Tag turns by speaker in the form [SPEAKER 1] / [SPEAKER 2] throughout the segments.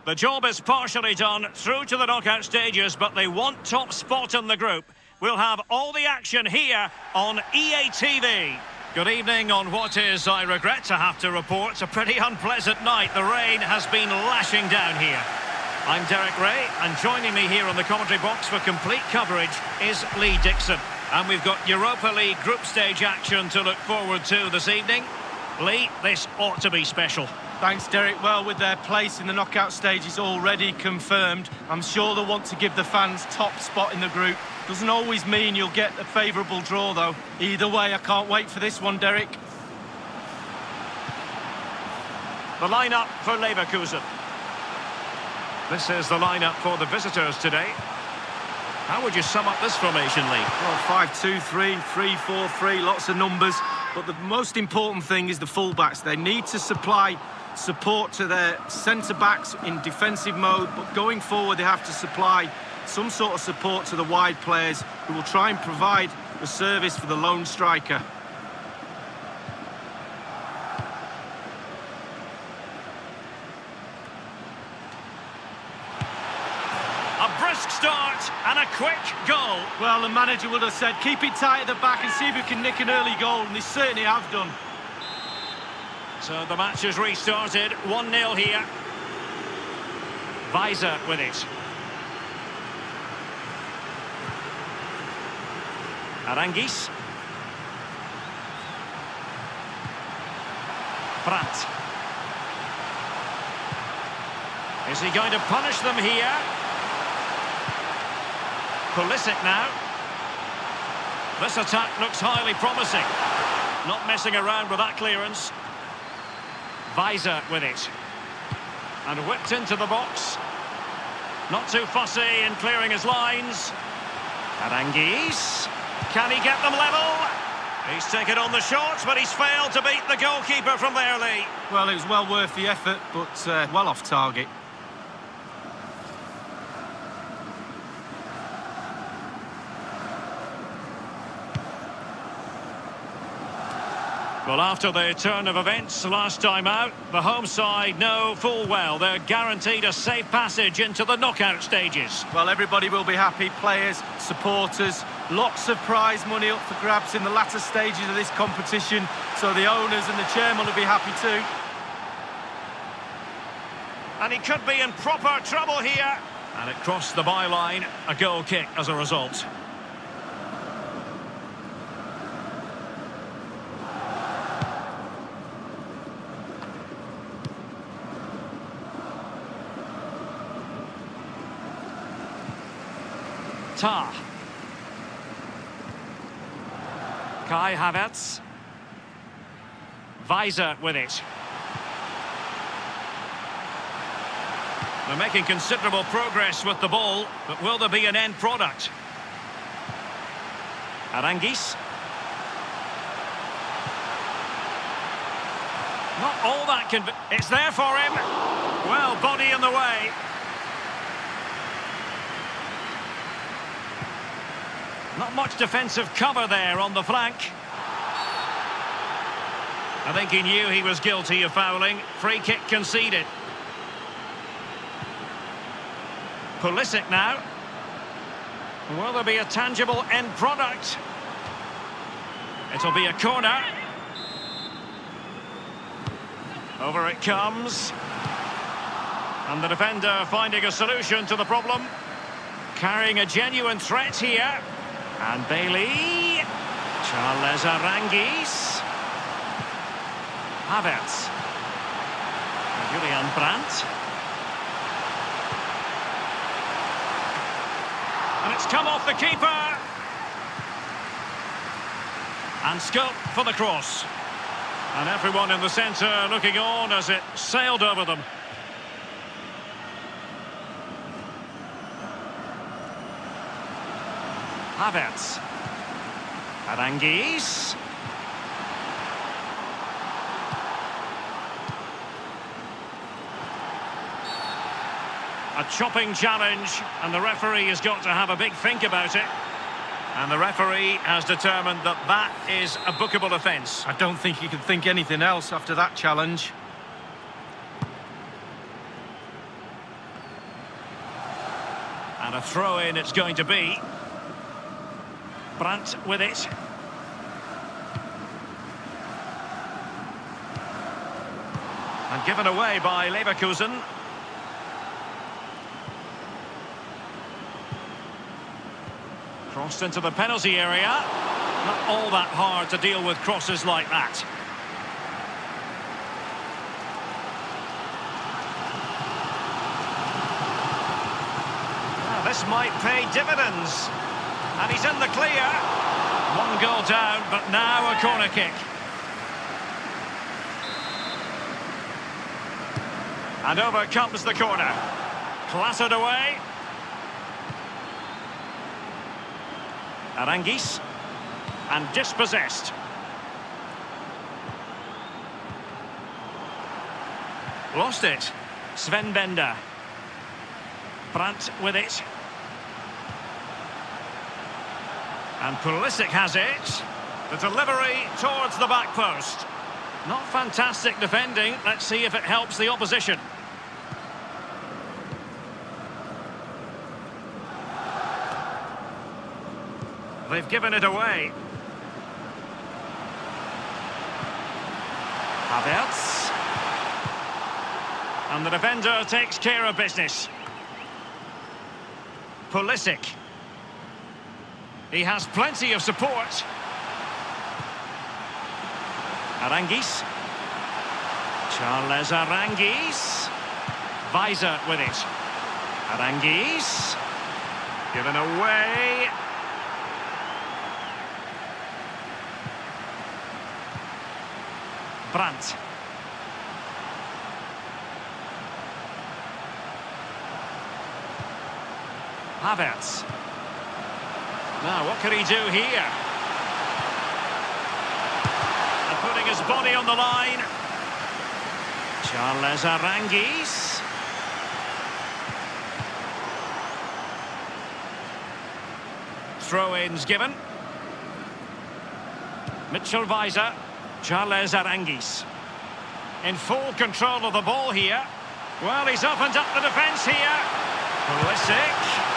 [SPEAKER 1] The job is partially done, through to the knockout stages, but they want top spot in the group. We'll have all the action here on EA TV. Good evening on what is, I regret to have to report, a pretty unpleasant night. The rain has been lashing down here. I'm Derek Ray, and joining me here on the commentary box for complete coverage is Lee Dixon. And we've got Europa League group stage action to look forward to this evening. Lee, this ought to be special.
[SPEAKER 2] Thanks, Derek. Well, with their place in the knockout stages already confirmed, I'm sure they'll want to give the fans top spot in the group. Doesn't always mean you'll get a favourable draw, though. Either way, I can't wait for this one, Derek.
[SPEAKER 1] The lineup for Leverkusen. This is the lineup for the visitors today. How would you sum up this formation, Lee?
[SPEAKER 2] Well, 5-2-3, 3-4-3, lots of numbers. But the most important thing is the fullbacks. They need to supply support to their centre-backs in defensive mode, but going forward they have to supply some sort of support to the wide players who will try and provide the service for the lone striker.
[SPEAKER 1] A brisk start and a quick goal.
[SPEAKER 2] Well, the manager would have said, keep it tight at the back and see if you can nick an early goal, and they certainly have done.
[SPEAKER 1] So the match has restarted, 1-0 here. Weiser with it. Arangis. Brandt. Is he going to punish them here? Pulisic now. This attack looks highly promising. Not messing around with that clearance. Weiser with it. And whipped into the box. Not too fussy in clearing his lines. Arangis. Can he get them level? He's taken on the shots, but he's failed to beat the goalkeeper from there, Lee.
[SPEAKER 2] Well, it was well worth the effort, but well off target.
[SPEAKER 1] Well, after the turn of events last time out, the home side know full well they're guaranteed a safe passage into the knockout stages.
[SPEAKER 2] Well, everybody will be happy, players, supporters, lots of prize money up for grabs in the latter stages of this competition, so the owners and the chairman will be happy too.
[SPEAKER 1] And he could be in proper trouble here. And it crossed the byline, a goal kick as a result. Tah. Kai Havertz. Weiser with it. They're making considerable progress with the ball, but will there be an end product? Arangis. Not all that it's there for him. Well, body in the way. Not much defensive cover there on the flank. I think he knew he was guilty of fouling. Free kick conceded. Pulisic now. Will there be a tangible end product? It'll be a corner. Over it comes. And the defender finding a solution to the problem. Carrying a genuine threat here. And Bailey. Charles Arangis. Havertz. Julian Brandt. And it's come off the keeper. And scope for the cross. And everyone in the centre looking on as it sailed over them. Havertz. Arangis. A chopping challenge, and the referee has got to have a big think about it. And the referee has determined that that is a bookable offence.
[SPEAKER 2] I don't think he can think anything else after that challenge.
[SPEAKER 1] And a throw-in it's going to be. Brandt with it. And given away by Leverkusen. Crossed into the penalty area. Not all that hard to deal with crosses like that. Well, this might pay dividends. And he's in the clear. One goal down, but now a corner kick. And over comes the corner. Clattered away. Arangis. And dispossessed. Lost it. Sven Bender. Brandt with it. And Pulisic has it. The delivery towards the back post. Not fantastic defending. Let's see if it helps the opposition. They've given it away. Havertz. And the defender takes care of business. Pulisic. He has plenty of support. Arangis. Charles Arangis. Weiser with it. Arangis. Given away. Brandt. Havertz. Now, what can he do here? And putting his body on the line. Charles Arangis. Throw-ins given. Mitchell Weiser. Charles Arangis. In full control of the ball here. Well, he's opened up the defence here. Pulisic.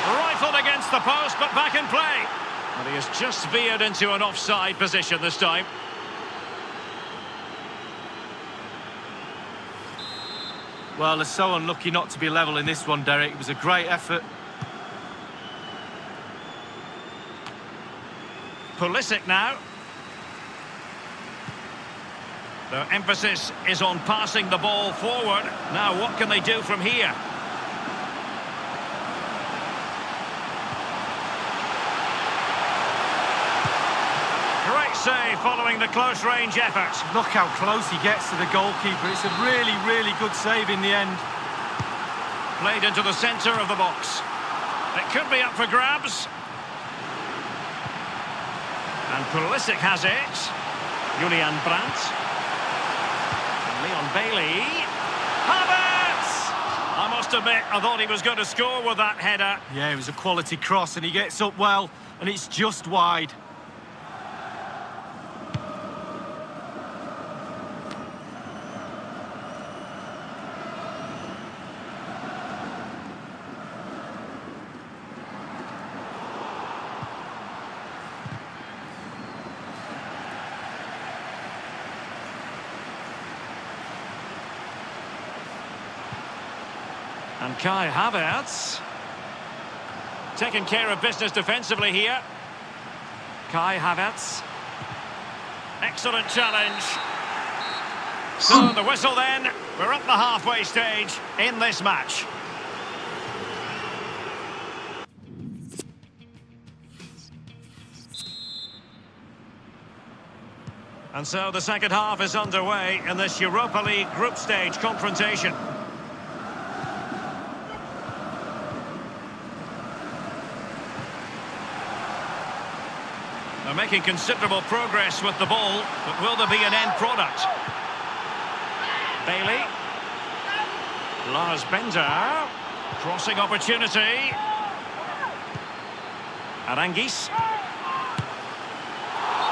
[SPEAKER 1] Rifled against the post, but back in play. And he has just veered into an offside position this time.
[SPEAKER 2] Well, they're so unlucky not to be level in this one, Derek. It was a great effort.
[SPEAKER 1] Pulisic now. The emphasis is on passing the ball forward. Now, what can they do from here? Great save following the close-range effort.
[SPEAKER 2] Look how close he gets to the goalkeeper. It's a really, really good save in the end.
[SPEAKER 1] Played into the centre of the box. It could be up for grabs. And Pulisic has it. Julian Brandt. Leon Bailey. Havertz! I must admit, I thought he was going to score with that header.
[SPEAKER 2] Yeah, it was a quality cross, and he gets up well, and it's just wide.
[SPEAKER 1] And Kai Havertz taking care of business defensively here. Kai Havertz. Excellent challenge. So the whistle then. We're up the halfway stage in this match. And so the second half is underway in this Europa League group stage confrontation. They're making considerable progress with the ball, but will there be an end product? Bailey. Lars Bender. Crossing opportunity. Arangis.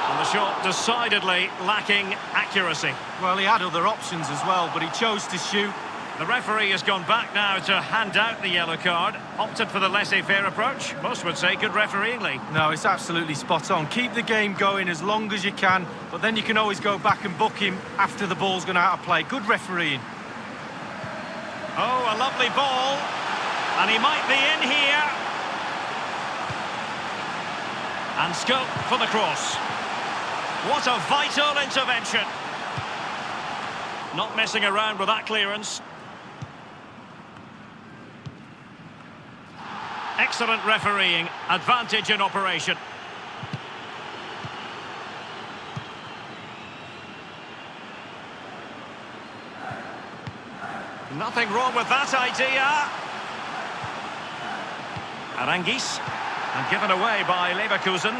[SPEAKER 1] And the shot decidedly lacking accuracy.
[SPEAKER 2] Well, he had other options as well, but he chose to shoot.
[SPEAKER 1] The referee has gone back now to hand out the yellow card. Opted for the laissez-faire approach. Most would say good refereeing, Lee.
[SPEAKER 2] No, it's absolutely spot on. Keep the game going as long as you can, but then you can always go back and book him after the ball's gone out of play. Good refereeing.
[SPEAKER 1] Oh, a lovely ball. And he might be in here. And scope for the cross. What a vital intervention. Not messing around with that clearance. Excellent refereeing. Advantage in operation. Nothing wrong with that idea. Arangis. And given away by Leverkusen.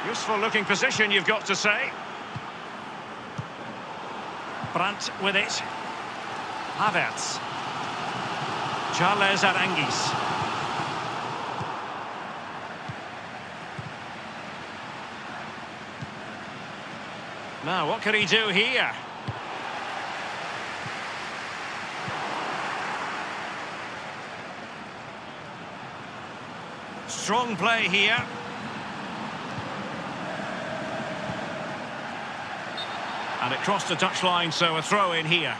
[SPEAKER 1] Useful looking position, you've got to say. Brandt with it. Havertz. Charles Arangis. Now, what can he do here? Strong play here. And it crossed the touchline, so a throw in here.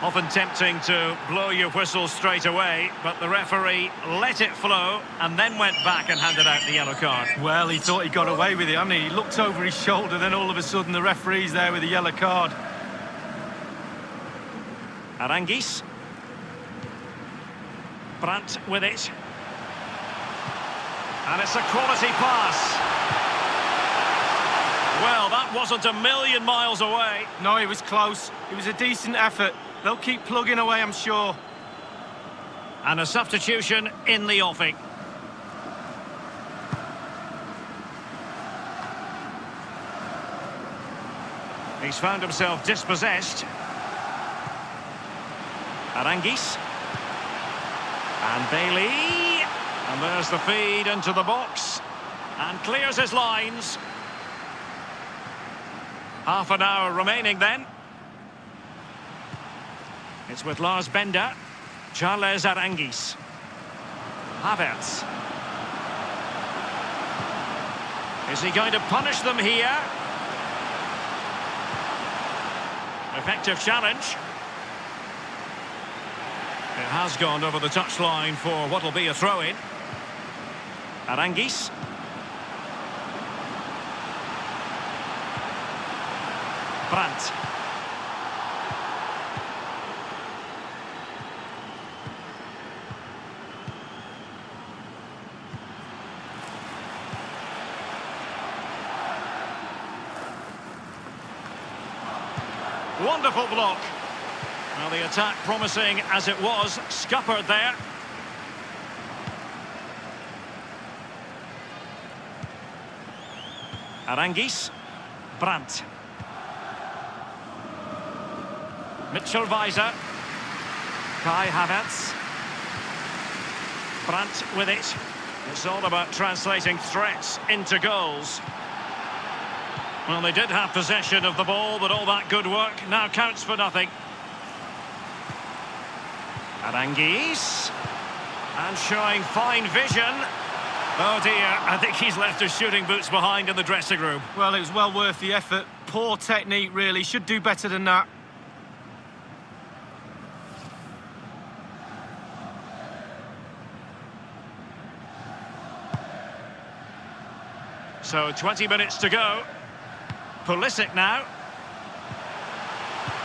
[SPEAKER 1] Often tempting to blow your whistle straight away, but the referee let it flow and then went back and handed out the yellow card.
[SPEAKER 2] Well, he thought he got away with it, hadn't he? He looked over his shoulder, then all of a sudden the referee's there with a yellow card.
[SPEAKER 1] Arangis. Brandt with it. And it's a quality pass. Well, that wasn't a million miles away.
[SPEAKER 2] No, it was close. It was a decent effort. They'll keep plugging away, I'm sure.
[SPEAKER 1] And a substitution in the offing. He's found himself dispossessed. Arangis. And Bailey. And there's the feed into the box. And clears his lines. Half an hour remaining then. It's with Lars Bender. Charles Arangis. Havertz. Is he going to punish them here? Effective challenge. It has gone over the touchline for what will be a throw-in. Arangis. Brandt. Wonderful block. Well, the attack promising as it was, scuppered there. Arangis. Brandt. Mitchell Weiser. Kai Havertz. Brandt with it. It's all about translating threats into goals. Well, they did have possession of the ball, but all that good work now counts for nothing. Arangis. And showing fine vision. Oh dear, I think he's left his shooting boots behind in the dressing room.
[SPEAKER 2] Well, it was well worth the effort. Poor technique, really. Should do better than that.
[SPEAKER 1] So 20 minutes to go. Pulisic now.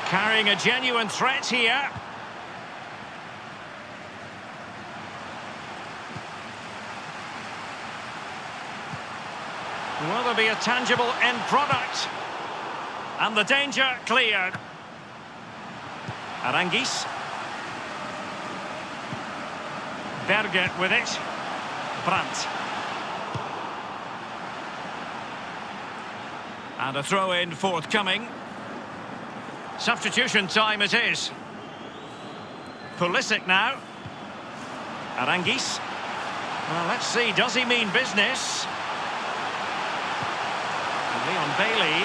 [SPEAKER 1] Carrying a genuine threat here. Will there be a tangible end product? And the danger cleared. Arangis. Berge with it. Brandt. And a throw-in forthcoming. Substitution time it is. Pulisic now. Arangis. Well, let's see, does he mean business? And Leon Bailey.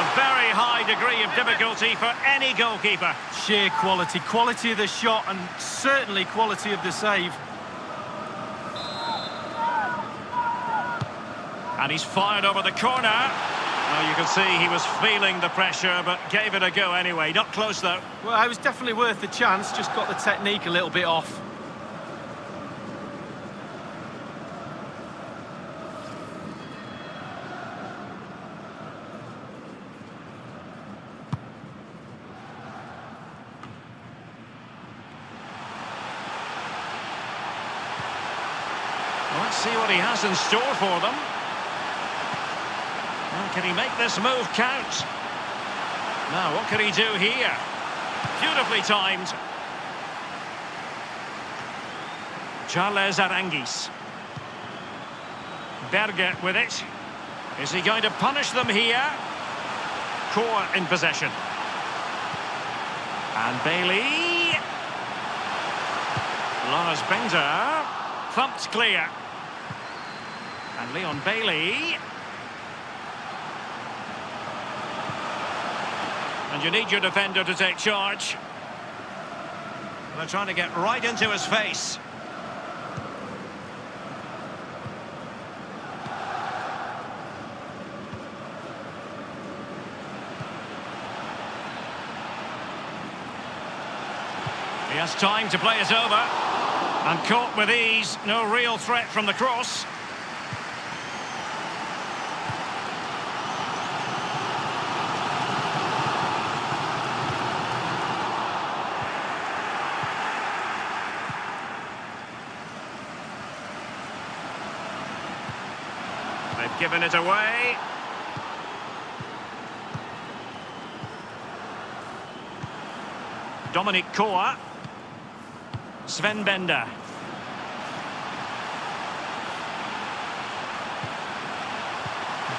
[SPEAKER 1] A very high degree of difficulty for any goalkeeper.
[SPEAKER 2] Sheer quality. Quality of the shot and certainly quality of the save.
[SPEAKER 1] And he's fired over the corner. Oh, you can see he was feeling the pressure, but gave it a go anyway. Not close, though.
[SPEAKER 2] Well, it was definitely worth the chance, just got the technique a little bit off.
[SPEAKER 1] Let's see what he has in store for them. Well, can he make this move count? Now, what can he do here? Beautifully timed. Charles Arangis. Berge with it. Is he going to punish them here? Core in possession. And Bailey. Lars Bender. Thumped clear. And Leon Bailey. And you need your defender to take charge. They're trying to get right into his face. He has time to play it over. And caught with ease. No real threat from the cross. They've given it away. Dominic Koa. Sven Bender.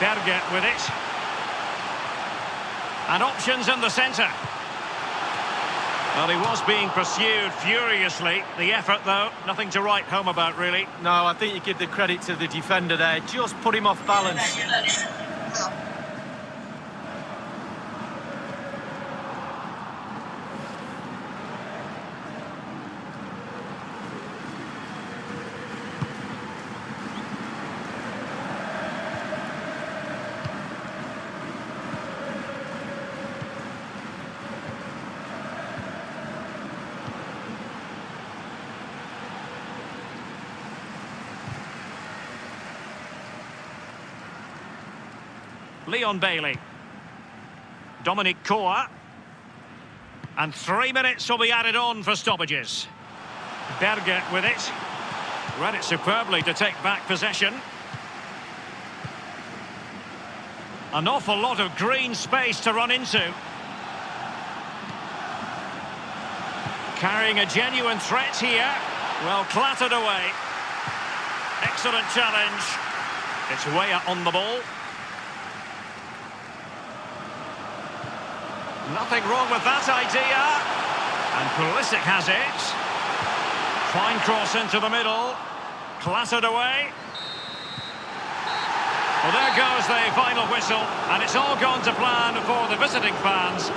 [SPEAKER 1] Berge with it. And options in the centre. Well, he was being pursued furiously. The effort, though, nothing to write home about, really.
[SPEAKER 2] No, I think you give the credit to the defender there. Just put him off balance.
[SPEAKER 1] Leon Bailey. Dominic Koa. And 3 minutes will be added on for stoppages. Berge with it. Read it superbly to take back possession. An awful lot of green space to run into. Carrying a genuine threat here. Well, clattered away. Excellent challenge. It's way up on the ball. Nothing wrong with that idea. And Pulisic has it. Fine cross into the middle. Clattered away. Well, there goes the final whistle. And it's all gone to plan for the visiting fans.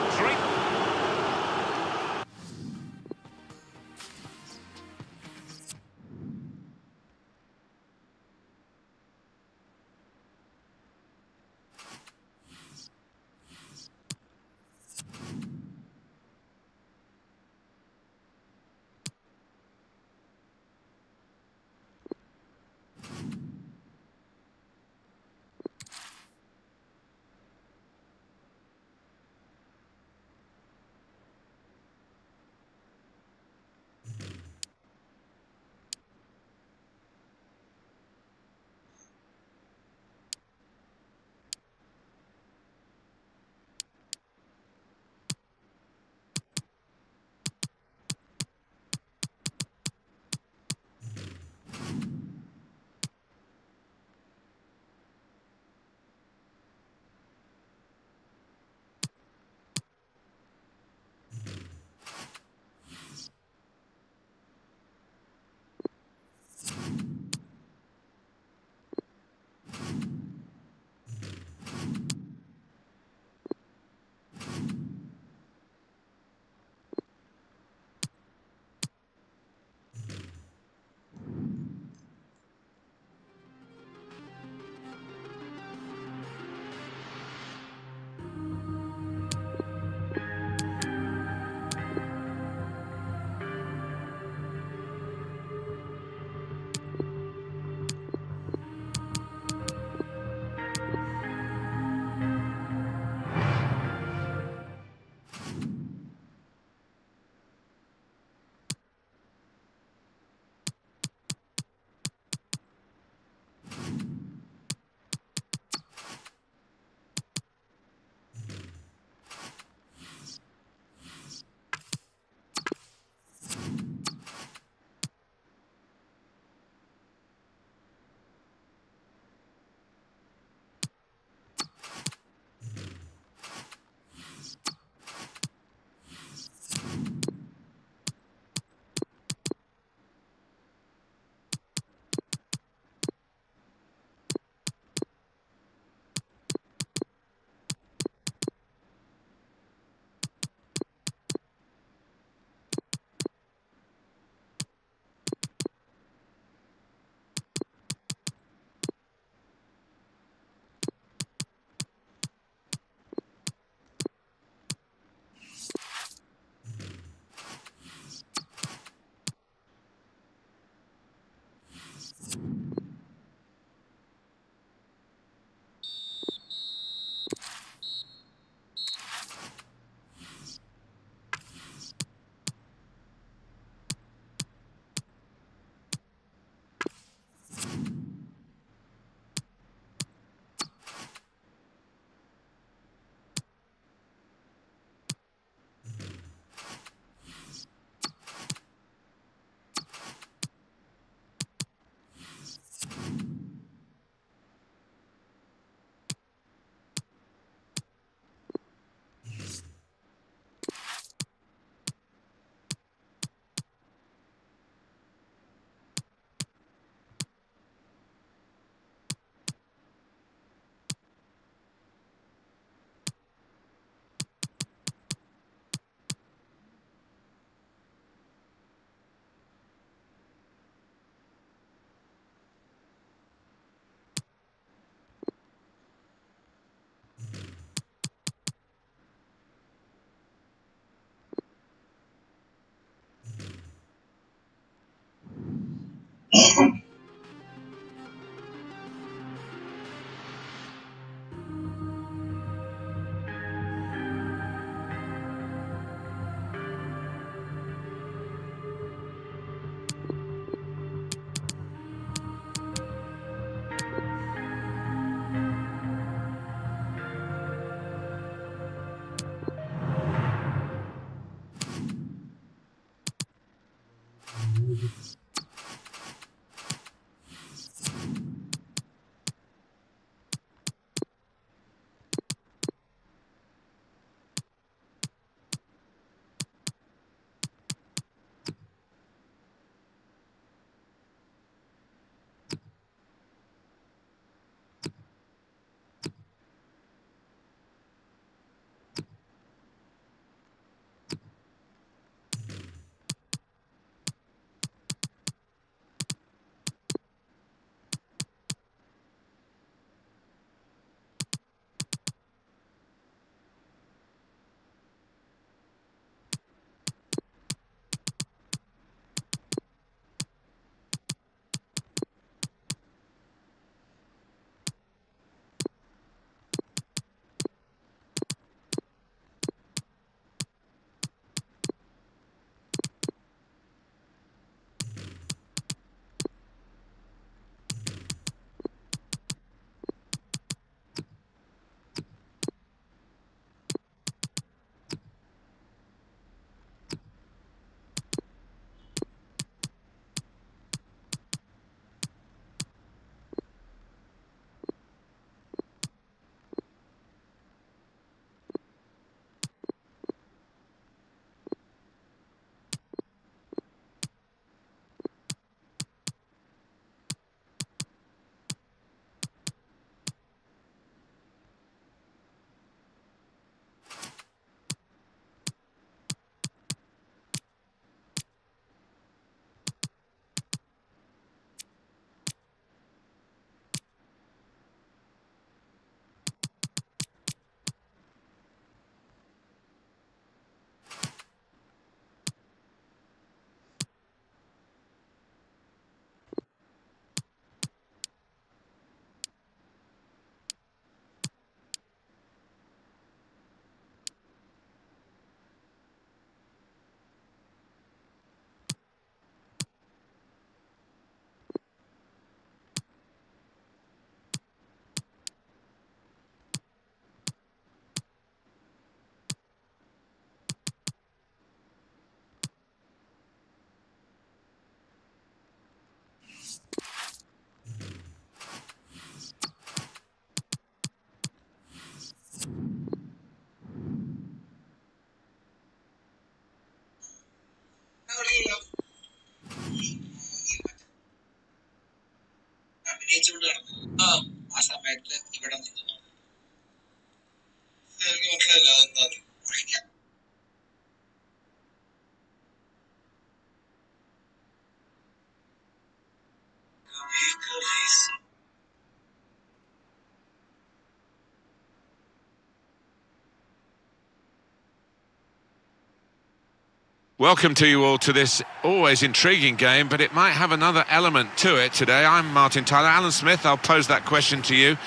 [SPEAKER 3] Welcome to you all to this always intriguing game, but it might have another element to it today. I'm Martin Tyler. Alan Smith, I'll pose that question to you.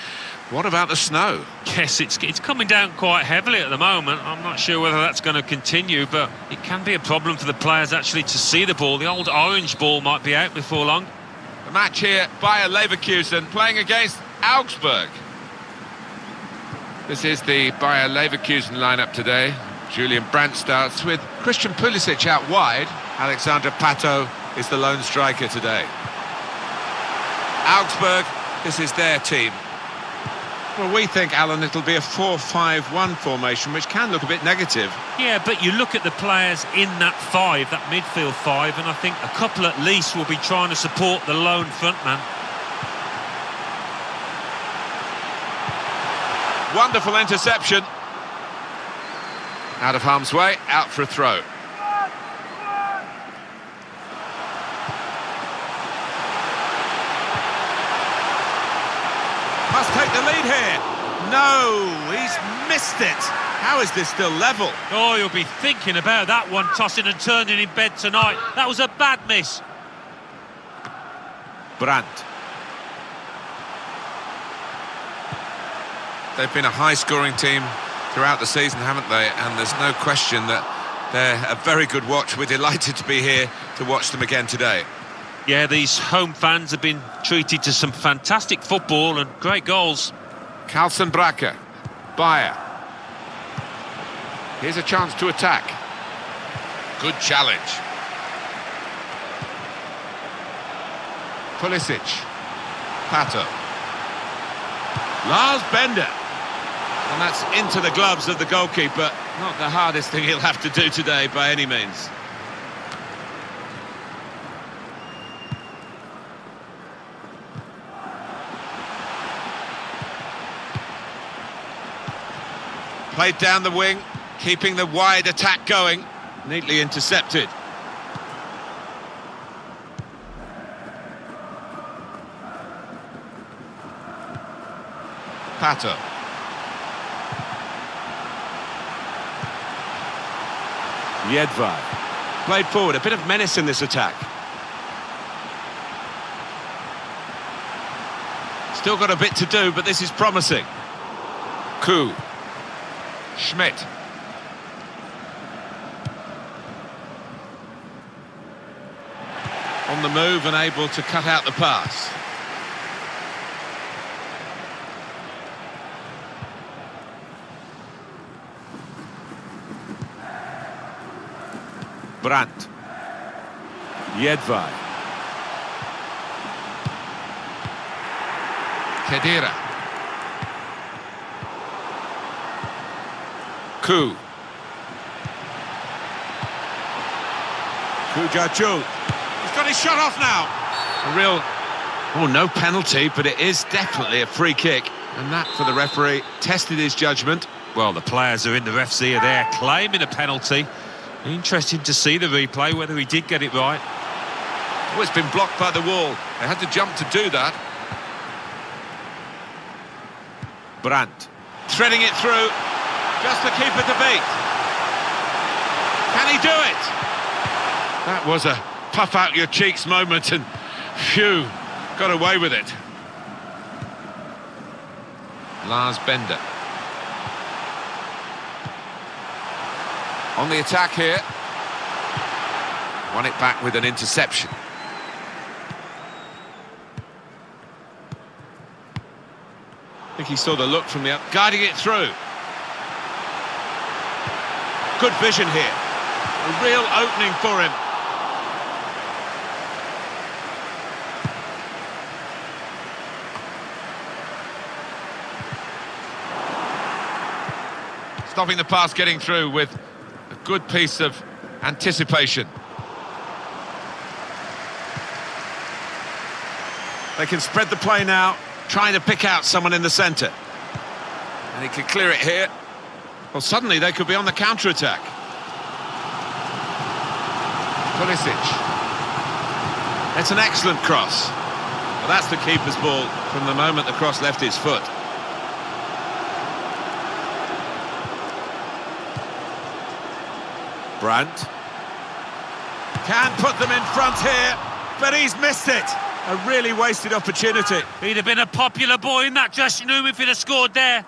[SPEAKER 3] What about the snow?
[SPEAKER 4] Yes, it's coming down quite heavily at the moment. I'm not sure whether that's going to continue, but it can be a problem for the players actually to see the ball. The old orange ball might be out before long.
[SPEAKER 3] The match here, Bayer Leverkusen playing against Augsburg. This is the Bayer Leverkusen lineup today. Julian Brandt starts with Christian Pulisic out wide. Alexander Pato is the lone striker today. Augsburg, this is their team. Well, we think, Alan, it'll be a 4-5-1 formation, which can look a bit negative.
[SPEAKER 4] Yeah, but you look at the players in that five, that midfield five, and I think a couple at least will be trying to support the lone frontman.
[SPEAKER 3] Wonderful interception. Out of harm's way, out for a throw. Must take the lead here. No, he's missed it. How is this still level?
[SPEAKER 4] Oh, you'll be thinking about that one, tossing and turning in bed tonight. That was a bad miss.
[SPEAKER 3] Brandt. They've been a high-scoring team throughout the season, haven't they? And there's no question that they're a very good watch. We're delighted to be here to watch them again today.
[SPEAKER 4] Yeah, these home fans have been treated to some fantastic football and great goals.
[SPEAKER 3] Carlsen Bracker, Bayer. Here's a chance to attack. Good challenge. Pulisic. Pato. Lars Bender. And that's into the gloves of the goalkeeper. Not the hardest thing he'll have to do today by any means. Played down the wing, keeping the wide attack going. Neatly intercepted. Pato. Jedvaj. Played forward, a bit of menace in this attack. Still got a bit to do, but this is promising. Koo. Schmidt. On the move and able to cut out the pass. Brandt. Jedvaj. Kedira. Koo. Kujaju. He's got his shot off now. A real... Oh, no penalty, but it is definitely a free kick. And that, for the referee, tested his judgment.
[SPEAKER 4] Well, the players are in the ref's ear there, claiming a penalty. Interesting to see the replay, whether he did get it right.
[SPEAKER 3] Oh, it's been blocked by the wall. They had to jump to do that. Brandt. Threading it through. Just the keeper to beat. Can he do it? That was a puff out your cheeks moment, and phew, got away with it. Lars Bender. On the attack here. Won it back with an interception. I think he saw the look from the up, guiding it through. Good vision here. A real opening for him. Stopping the pass getting through with a good piece of anticipation. They can spread the play now, trying to pick out someone in the centre. And he can clear it here. Well, suddenly they could be on the counter-attack. Pulisic. It's an excellent cross. Well, that's the keeper's ball from the moment the cross left his foot. Brandt. Can put them in front here, but he's missed it. A really wasted opportunity.
[SPEAKER 4] He'd have been a popular boy in that dressing room if he'd have scored there.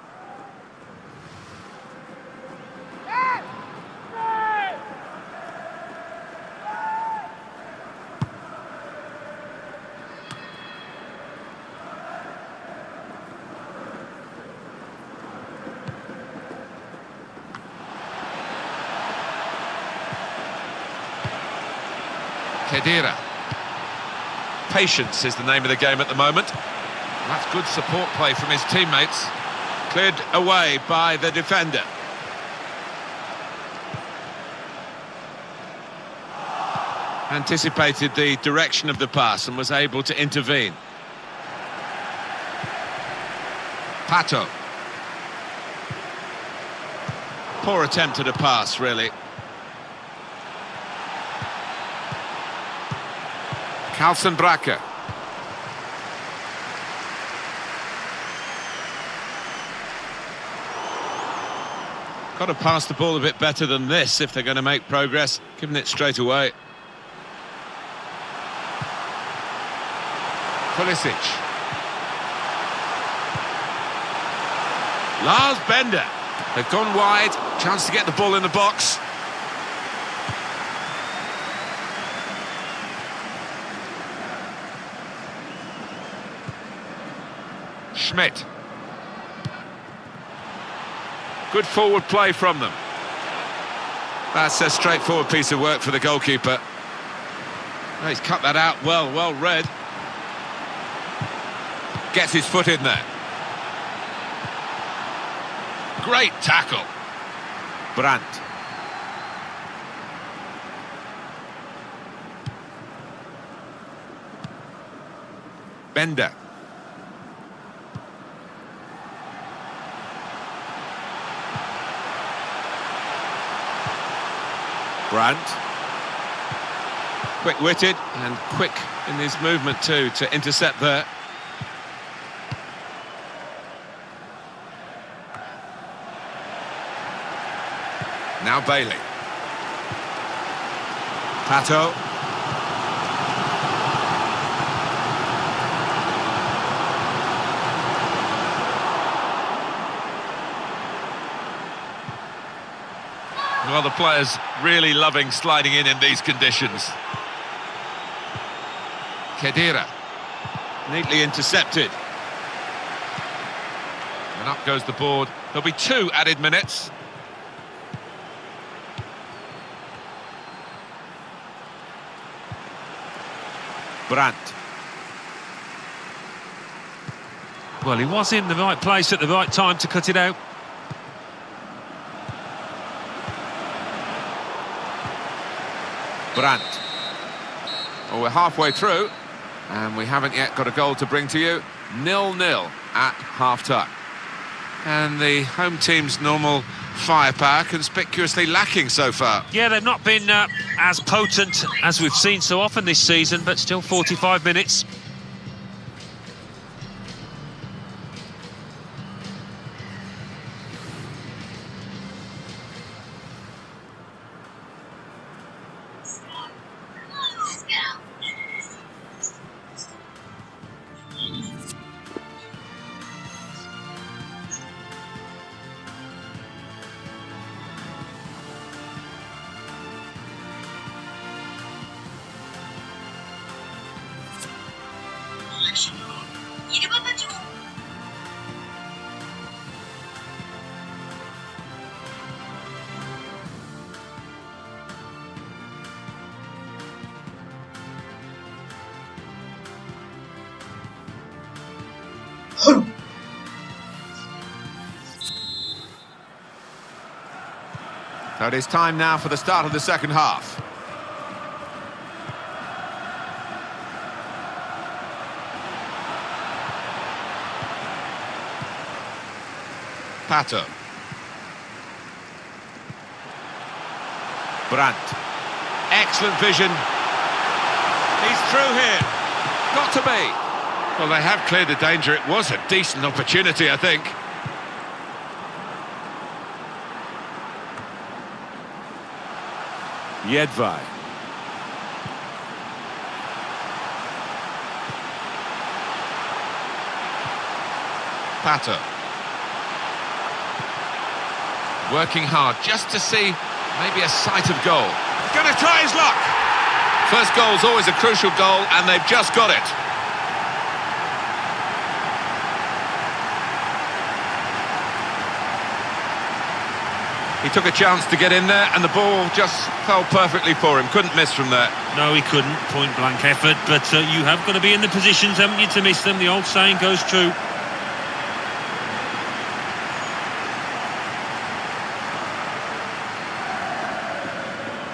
[SPEAKER 3] Khedira. Patience is the name of the game at the moment. That's good support play from his teammates. Cleared away by the defender. Anticipated the direction of the pass and was able to intervene. Pato. Poor attempt at a pass, really. Carlsen Bracker. Got to pass the ball a bit better than this if they're going to make progress, giving it straight away. Pulisic. Lars Bender. They've gone wide, chance to get the ball in the box. Schmidt. Good forward play from them. That's a straightforward piece of work for the goalkeeper. Oh, he's cut that out well read. Gets his foot in there. Great tackle. Brandt. Bender. Brandt. Quick-witted and quick in his movement too to intercept there. Now Bailey. Pato. Well, the players really loving sliding in these conditions. Khedira. Neatly intercepted. And up goes the board. There'll be 2 added minutes. Brandt.
[SPEAKER 4] Well, he was in the right place at the right time to cut it out.
[SPEAKER 3] Brandt. Well, we're halfway through, and we haven't yet got a goal to bring to you. 0-0 at half-time. And the home team's normal firepower conspicuously lacking so far.
[SPEAKER 4] Yeah, they've not been as potent as we've seen so often this season, but still 45 minutes.
[SPEAKER 3] So it is time now for the start of the second half. Pato. Brandt. Excellent vision. He's through here. Got to be. Well, they have cleared the danger. It was a decent opportunity, I think. Jedvaj. Pato. Working hard just to see maybe a sight of goal. Going to try his luck. First goal's always a crucial goal, and they've just got it. He took a chance to get in there, and the ball just fell perfectly for him. Couldn't miss from there.
[SPEAKER 4] No, he couldn't. Point-blank effort, but you have got to be in the positions, haven't you, to miss them? The old saying goes true.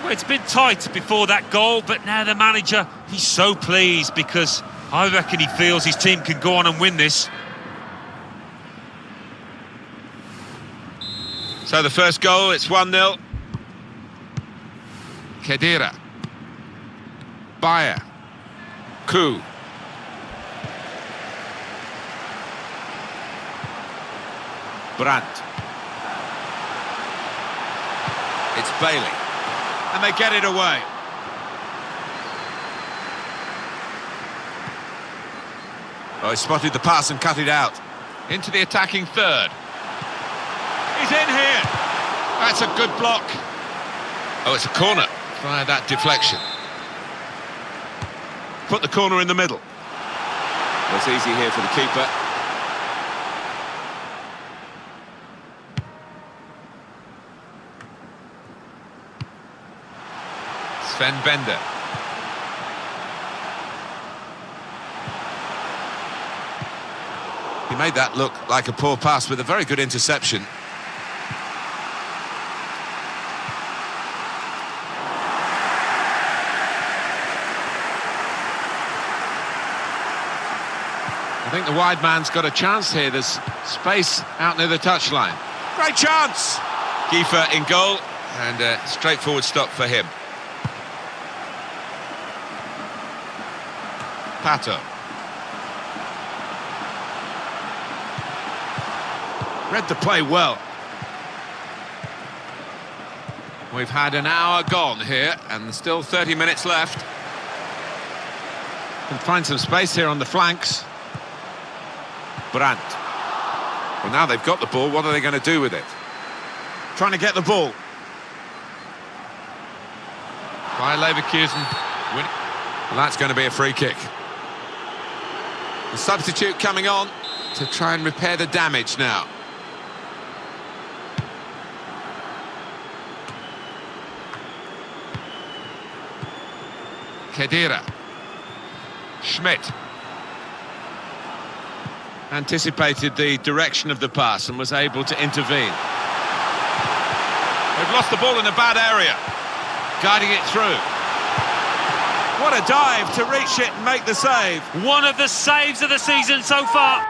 [SPEAKER 4] Well, it's been tight before that goal, but now the manager, he's so pleased because I reckon he feels his team can go on and win this.
[SPEAKER 3] So the first goal, it's 1-0. Khedira. Bayer. Ku. Brandt. It's Bailey. And they get it away. Oh, he spotted the pass and cut it out. Into the attacking third. He's in here. That's a good block. Oh, it's a corner. Via that deflection. Put the corner in the middle. Well, it's easy here for the keeper. Sven Bender. He made that look like a poor pass with a very good interception. I think the wide man's got a chance here. There's space out near the touchline. Great chance! Kiefer in goal, and a straightforward stop for him. Pato. Read the play well. We've had an hour gone here, and there's still 30 minutes left. Can find some space here on the flanks. Brandt. Well, now they've got the ball, what are they going to do with it? Trying to get the ball. By Leverkusen. Well, that's going to be a free kick. The substitute coming on to try and repair the damage now. Khedira. Schmidt. Anticipated the direction of the pass and was able to intervene. They've lost the ball in a bad area. Guiding it through. What a dive to reach it and make the save.
[SPEAKER 4] One of the saves of the season so far.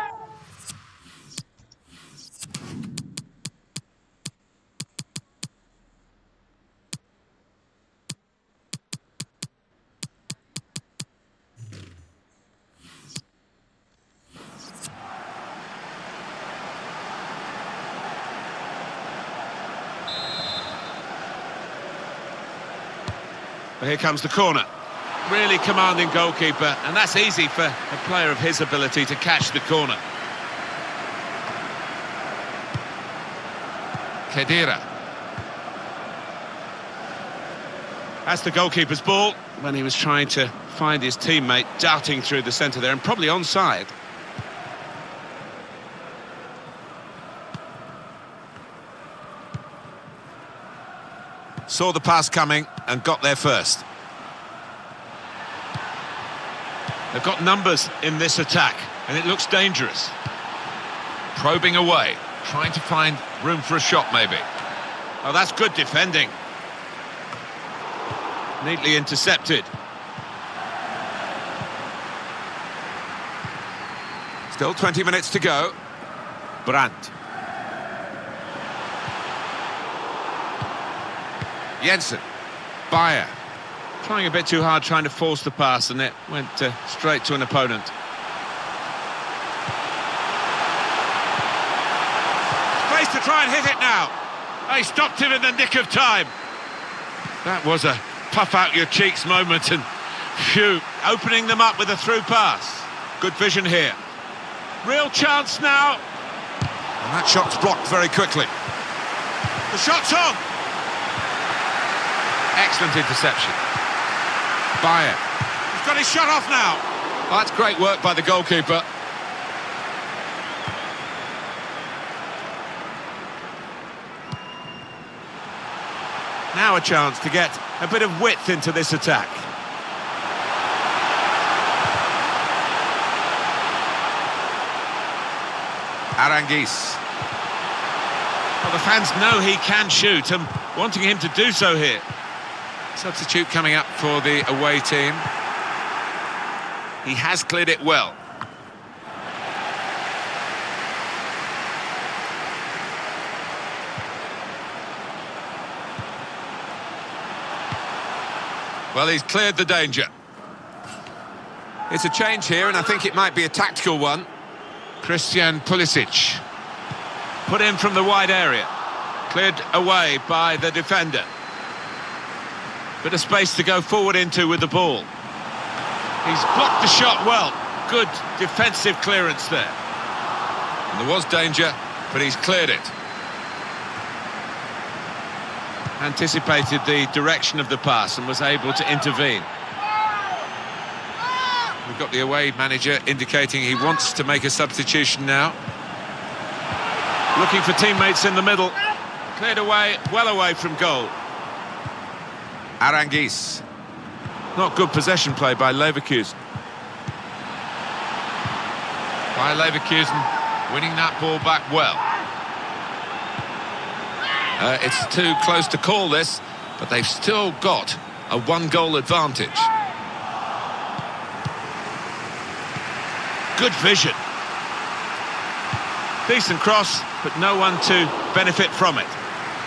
[SPEAKER 3] But here comes the corner. Really commanding goalkeeper, and that's easy for a player of his ability to catch the corner. Khedira. That's the goalkeeper's ball when he was trying to find his teammate darting through the centre there, and probably onside. Saw the pass coming and got there first. They've got numbers in this attack, and it looks dangerous. Probing away, trying to find room for a shot, maybe. Oh, that's good defending. Neatly intercepted. Still 20 minutes to go. Brandt. Jensen. Bayer. Trying a bit too hard, trying to force the pass, and it went straight to an opponent. Space to try and hit it now. They stopped him in the nick of time. That was a puff-out-your-cheeks moment, and phew, opening them up with a through pass. Good vision here. Real chance now.
[SPEAKER 5] And that shot's blocked very quickly.
[SPEAKER 3] The shot's on. Excellent interception. Bayer. He's got his shot off now.
[SPEAKER 5] Oh, that's great work by the goalkeeper.
[SPEAKER 3] Now a chance to get a bit of width into this attack. Aranguiz. Well, the fans know he can shoot and wanting him to do so here. Substitute coming up for the away team. He has cleared it well.
[SPEAKER 5] Well, he's cleared the danger. It's a change here, and I think it might be a tactical one.
[SPEAKER 3] Christian Pulisic. Put in from the wide area. Cleared away by the defender. Bit of space to go forward into with the ball. He's blocked the shot well. Good defensive clearance there.
[SPEAKER 5] And there was danger, but he's cleared it.
[SPEAKER 3] Anticipated the direction of the pass and was able to intervene. We've got the away manager indicating he wants to make a substitution now. Looking for teammates in the middle. Cleared away, well away from goal. Aranguiz. Not good possession play by Leverkusen. By Leverkusen, winning that ball back well.
[SPEAKER 5] It's too close to call this, but they've still got a one-goal advantage.
[SPEAKER 3] Good vision. Decent cross, but no one to benefit from it.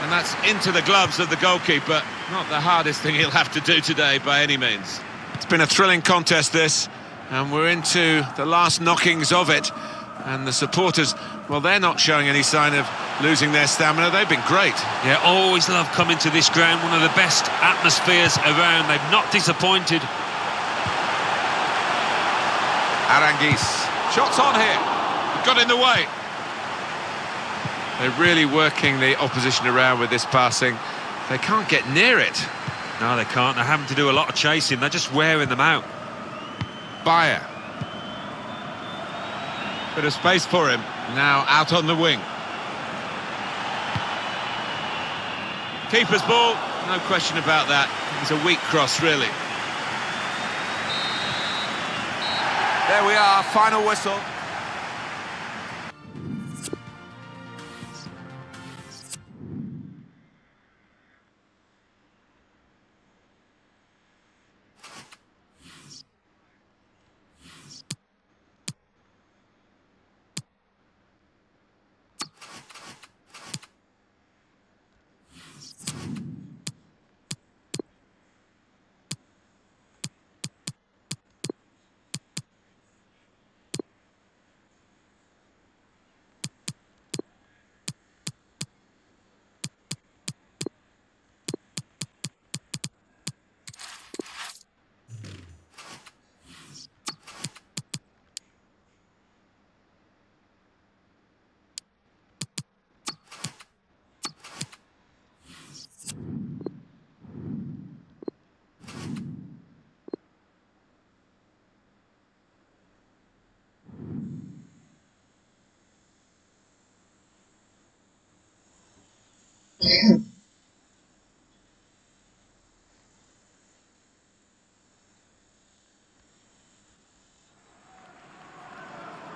[SPEAKER 3] And that's into the gloves of the goalkeeper. Not the hardest thing he'll have to do today by any means. It's been a thrilling contest, this, and we're into the last knockings of it. And the supporters, well, they're not showing any sign of losing their stamina. They've been great.
[SPEAKER 4] Yeah, always love coming to this ground. One of the best atmospheres around. They've not disappointed.
[SPEAKER 3] Aranguiz.
[SPEAKER 5] Shots on here.
[SPEAKER 3] Got in the way. They're really working the opposition around with this passing. They can't get near it.
[SPEAKER 4] No, they can't. They're having to do a lot of chasing. They're just wearing them out.
[SPEAKER 3] Bayer. Bit of space for him. Now out on the wing. Keeper's ball. No question about that. It's a weak cross, really.
[SPEAKER 5] There we are, final whistle.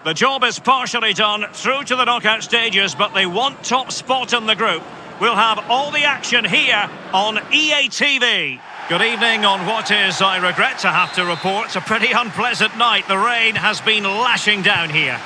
[SPEAKER 1] The job is partially done through to the knockout stages, but they want top spot in the group. We'll have all the action here on EA TV. Good evening on what is, I regret to have to report, a pretty unpleasant night. The rain has been lashing down here.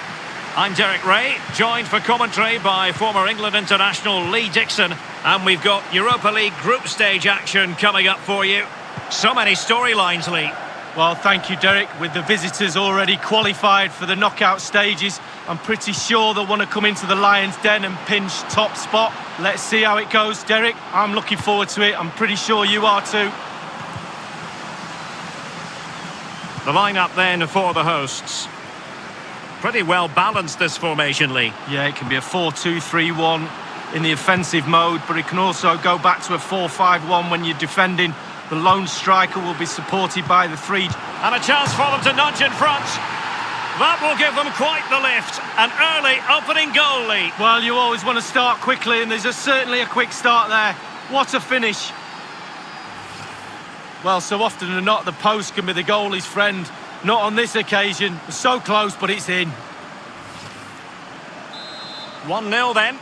[SPEAKER 1] I'm Derek Ray, joined for commentary by former England international Lee Dixon. And we've got Europa League group stage action coming up for you. So many storylines, Lee.
[SPEAKER 2] Well, thank you, Derek. With the visitors already qualified for the knockout stages, I'm pretty sure they'll want to come into the Lions' Den and pinch top spot. Let's see how it goes, Derek. I'm looking forward to it. I'm pretty sure you are too.
[SPEAKER 1] The lineup then for the hosts. Pretty well balanced, this formation, Lee.
[SPEAKER 2] Yeah, it can be a 4-2-3-1 in the offensive mode, but it can also go back to a 4-5-1 when you're defending. The lone striker will be supported by the three.
[SPEAKER 1] And a chance for them to nudge in front. That will give them quite the lift. An early opening goal, Lee.
[SPEAKER 2] Well, you always want to start quickly, and there's certainly a quick start there. What a finish. Well, so often than not, the post can be the goalie's friend. Not on this occasion. So close, but it's in.
[SPEAKER 1] 1-0 then.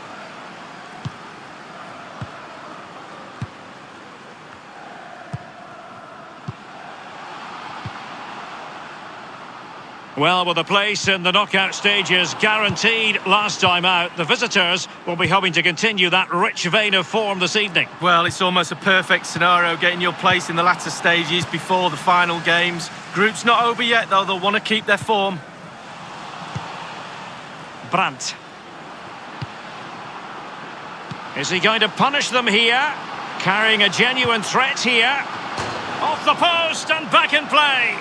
[SPEAKER 1] Well, with a place in the knockout stages guaranteed last time out, the visitors will be hoping to continue that rich vein of form this evening.
[SPEAKER 2] Well, it's almost a perfect scenario, getting your place in the latter stages before the final games. Group's not over yet, though. They'll want to keep their form.
[SPEAKER 1] Brandt. Is he going to punish them here? Carrying a genuine threat here. Off the post and back in play.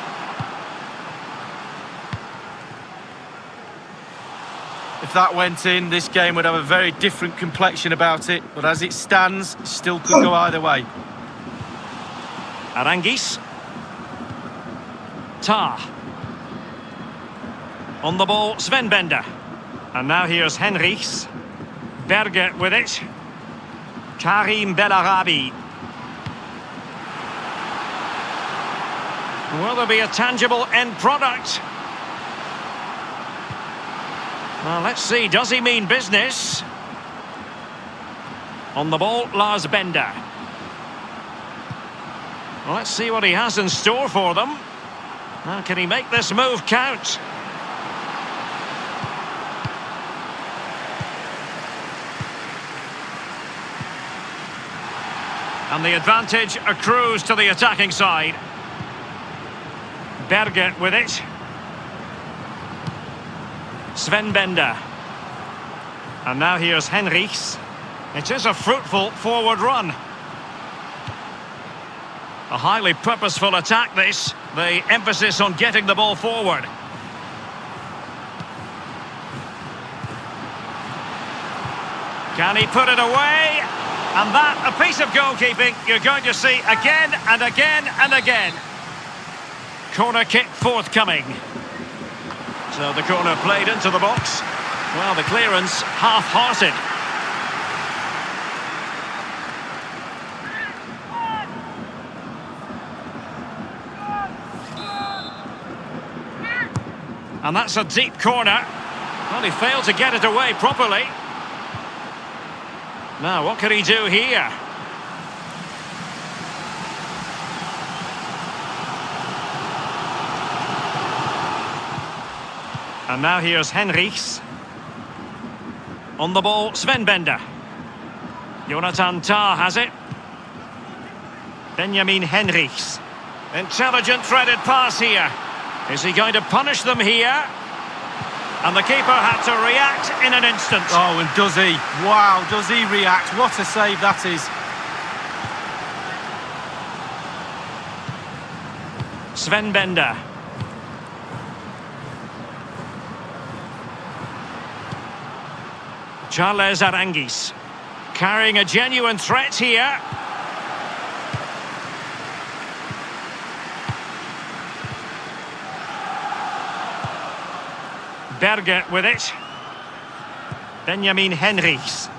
[SPEAKER 2] If that went in, this game would have a very different complexion about it. But as it stands, it still could go either way.
[SPEAKER 1] Arangis. Tah. On the ball, Sven Bender. And now here's Henrichs. Berge with it. Karim Bellarabi. Will there be a tangible end product? Well, let's see, does he mean business? On the ball, Lars Bender. Well, let's see what he has in store for them. Now, can he make this move count? And the advantage accrues to the attacking side. Berge with it. Sven Bender. And now here's Henrichs. It is a fruitful forward run. A highly purposeful attack, this. The emphasis on getting the ball forward. Can he put it away? And that, a piece of goalkeeping you're going to see again and again and again. Corner kick forthcoming. So the corner played into the box. Well, the clearance half-hearted. And that's a deep corner. Well, he failed to get it away properly. Now, what can he do here? And now here's Henrichs. On the ball, Sven Bender. Jonathan Tah has it. Benjamin Henrichs. Intelligent threaded pass here. Is he going to punish them here? And the keeper had to react in an instant.
[SPEAKER 2] Oh, and does he? Wow, does he react? What a save that is.
[SPEAKER 1] Sven Bender. Charles Arangis. Carrying a genuine threat here. Berge with it. Benjamin Henrichs.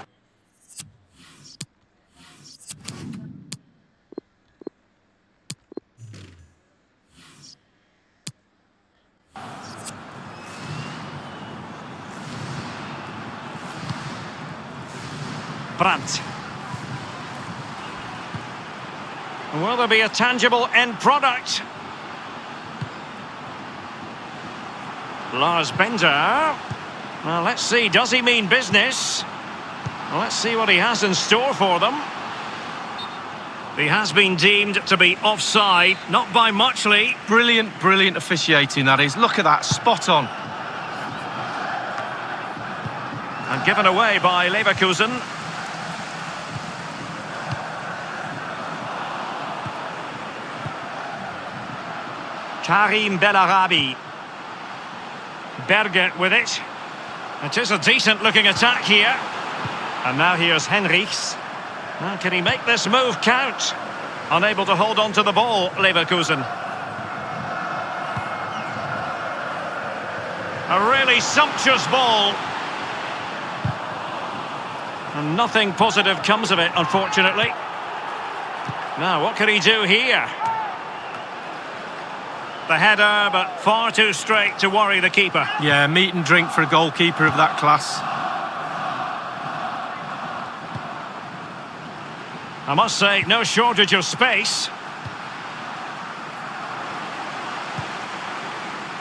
[SPEAKER 1] Brandt. Will there be a tangible end product? Lars Bender. Well, let's see, does he mean business? Well, let's see what he has in store for them. He has been deemed to be offside, not by much, Lee.
[SPEAKER 2] Brilliant, brilliant officiating, that is. Look at that, spot on.
[SPEAKER 1] And given away by Leverkusen. Karim Bellarabi. Berger with it. It is a decent-looking attack here. And now here's Henrichs. Now, can he make this move count? Unable to hold on to the ball, Leverkusen. A really sumptuous ball. And nothing positive comes of it, unfortunately. Now, what can he do here? The header, but far too straight to worry the keeper.
[SPEAKER 2] Yeah, meat and drink for a goalkeeper of that class.
[SPEAKER 1] I must say, no shortage of space.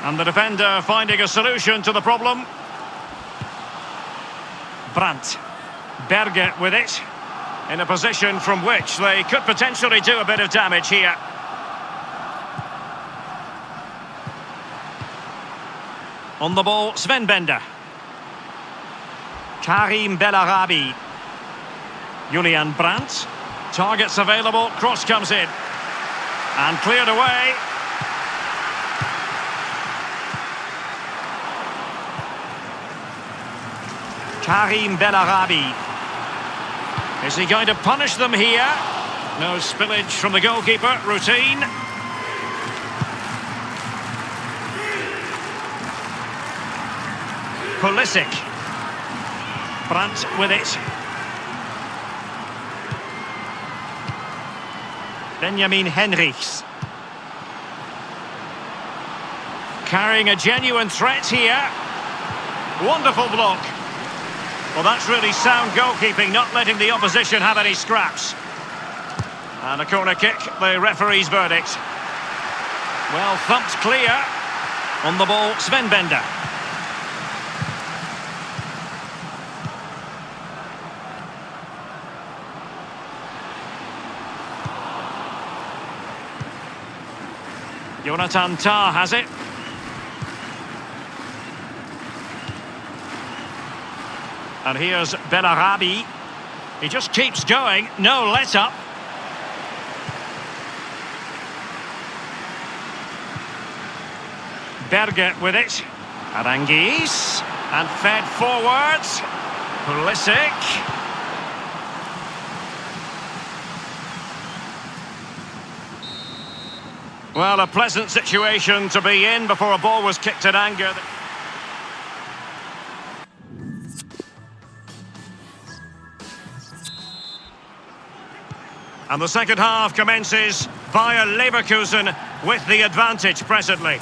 [SPEAKER 1] And the defender finding a solution to the problem. Brandt. Berger with it. In a position from which they could potentially do a bit of damage here. On the ball, Sven Bender. Karim Bellarabi. Julian Brandt. Targets available, cross comes in. And cleared away. Karim Bellarabi. Is he going to punish them here? No spillage from the goalkeeper, routine. Pulisic. Brandt with it. Benjamin Henrichs. Carrying a genuine threat here. Wonderful block. Well, that's really sound goalkeeping, not letting the opposition have any scraps. And a corner kick, the referee's verdict. Well, thumped clear. On the ball, Sven Bender. Jonathan Tah has it. And here's Bellarabi. He just keeps going, no let-up. Berger with it. Aranguiz. And fed forwards. Pulisic. Well, a pleasant situation to be in before a ball was kicked in anger. And the second half commences via Leverkusen with the advantage presently.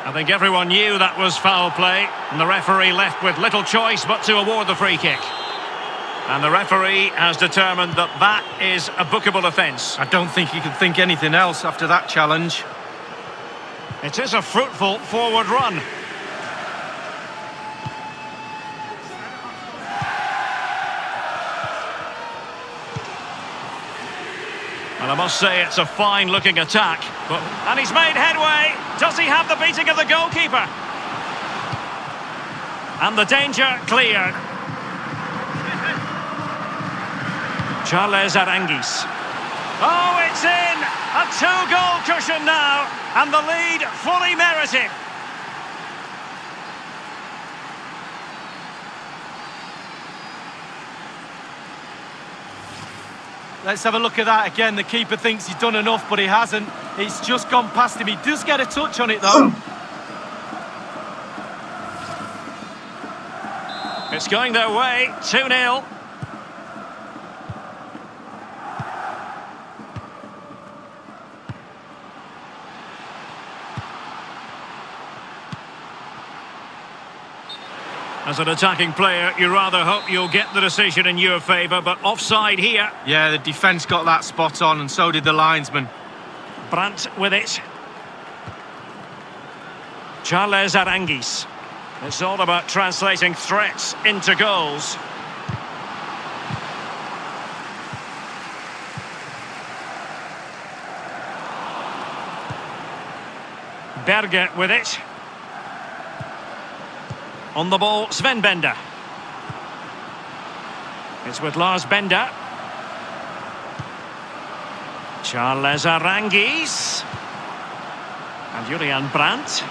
[SPEAKER 1] I think everyone knew that was foul play, and the referee left with little choice but to award the free kick. And the referee has determined that that is a bookable offence.
[SPEAKER 2] I don't think you can think anything else after that challenge.
[SPEAKER 1] It is a fruitful forward run. And I must say it's a fine-looking attack. And he's made headway. Does he have the beating of the goalkeeper? And the danger cleared. Charles Aranguiz. Oh, it's in! A two-goal cushion now, and the lead fully merited.
[SPEAKER 2] Let's have a look at that again. The keeper thinks he's done enough, but he hasn't. It's just gone past him. He does get a touch on it, though.
[SPEAKER 1] It's going their way, 2-0. As an attacking player, you rather hope you'll get the decision in your favour, but offside here.
[SPEAKER 2] Yeah, the defence got that spot on, and so did the linesman.
[SPEAKER 1] Brandt with it. Charles Aranguis. It's all about translating threats into goals. Berge with it. On the ball, Sven Bender. It's with Lars Bender. Charles Aranguis. And Julian Brandt.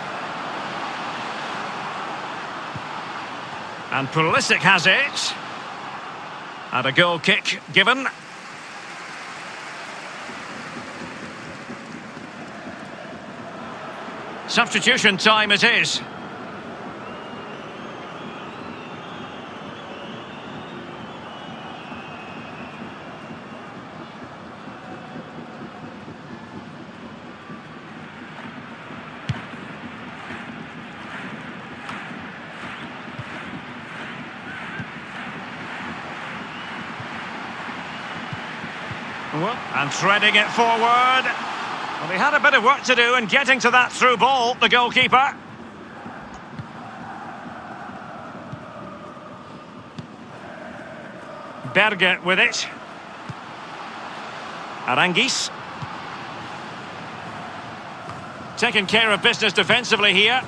[SPEAKER 1] And Pulisic has it. And a goal kick given. Substitution time it is. And threading it forward. Well, he had a bit of work to do in getting to that through ball, the goalkeeper. Berge with it. Aranguis. Taking care of business defensively here.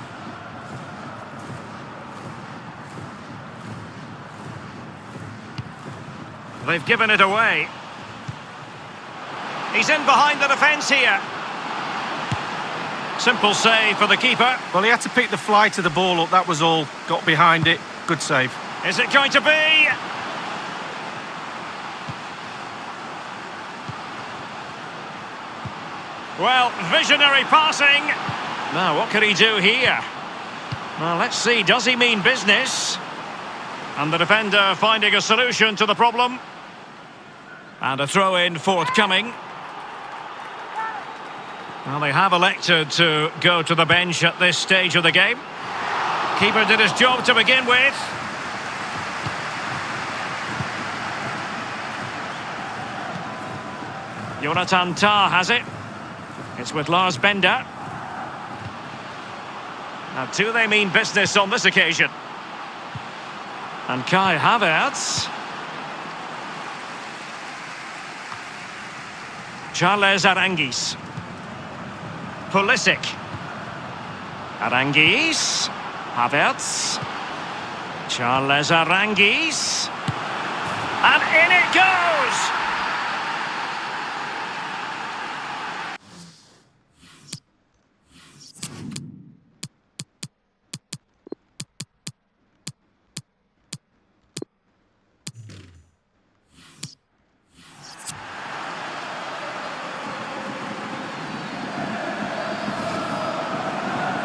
[SPEAKER 1] They've given it away. He's in behind the defence here. Simple save for the keeper.
[SPEAKER 2] Well, he had to pick the fly to the ball up, that was all. Got behind it, good save.
[SPEAKER 1] Is it going to be? Well, visionary passing. Now, what can he do here? Well, let's see, does he mean business? And the defender finding a solution to the problem. And a throw-in forthcoming. Well, they have elected to go to the bench at this stage of the game. Keeper did his job to begin with. Jonathan Tah has it. It's with Lars Bender. Now, do they mean business on this occasion? And Kai Havertz. Charles Aranguis. Pulisic. Aranguis. Havertz. Charles Aranguis. And in it goes!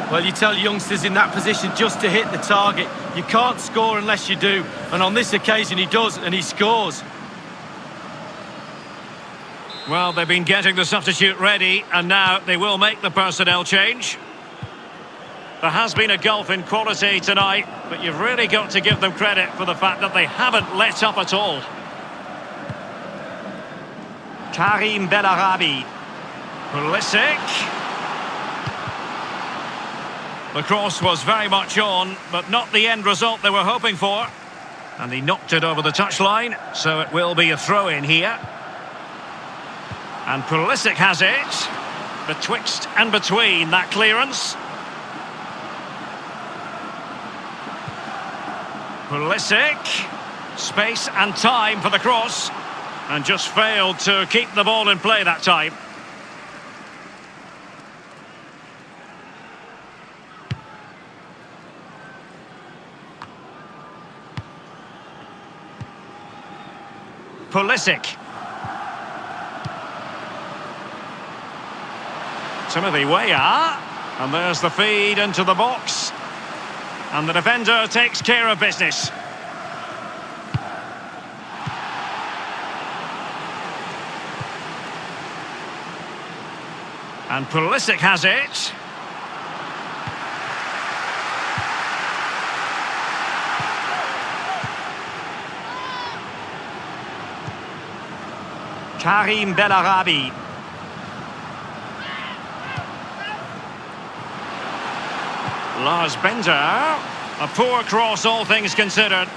[SPEAKER 2] Well, you tell youngsters in that position just to hit the target. You can't score unless you do. And on this occasion he does, and he scores.
[SPEAKER 1] Well, they've been getting the substitute ready, and now they will make the personnel change. There has been a gulf in quality tonight, but you've really got to give them credit for the fact that they haven't let up at all. Karim Bellarabi. Pulisic. The cross was very much on, but not the end result they were hoping for. And he knocked it over the touchline, so it will be a throw-in here. And Pulisic has it. Betwixt and between that clearance. Pulisic. Space and time for the cross. And just failed to keep the ball in play that time. Pulisic. Timothy Weah. And there's the feed into the box. And the defender takes care of business. And Pulisic has it. Karim Bellarabi. Lars Bender. A poor cross, all things considered.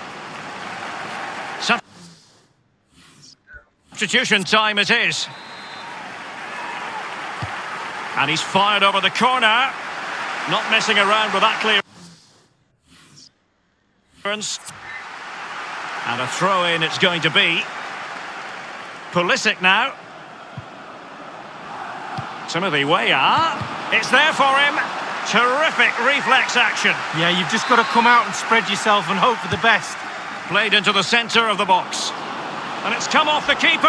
[SPEAKER 1] Substitution time it is. And he's fired over the corner. Not messing around with that clearance. And a throw-in it's going to be. Pulisic now. Timothy Weah. It's there for him. Terrific reflex action.
[SPEAKER 2] Yeah, you've just got to come out and spread yourself and hope for the best.
[SPEAKER 1] Played into the centre of the box. And it's come off the keeper.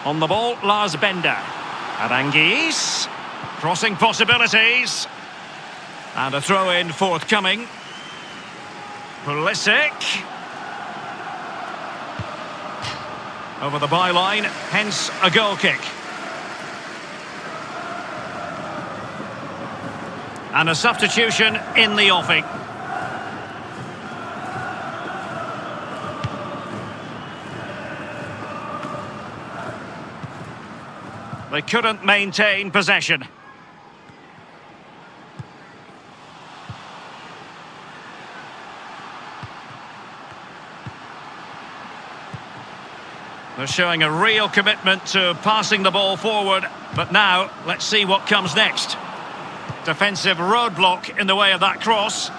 [SPEAKER 1] On the ball, Lars Bender. Arangis. Crossing possibilities. And a throw-in forthcoming. Pulisic. Over the byline, hence a goal kick. And a substitution in the offing. They couldn't maintain possession. They're showing a real commitment to passing the ball forward. But now, let's see what comes next. Defensive roadblock in the way of that cross.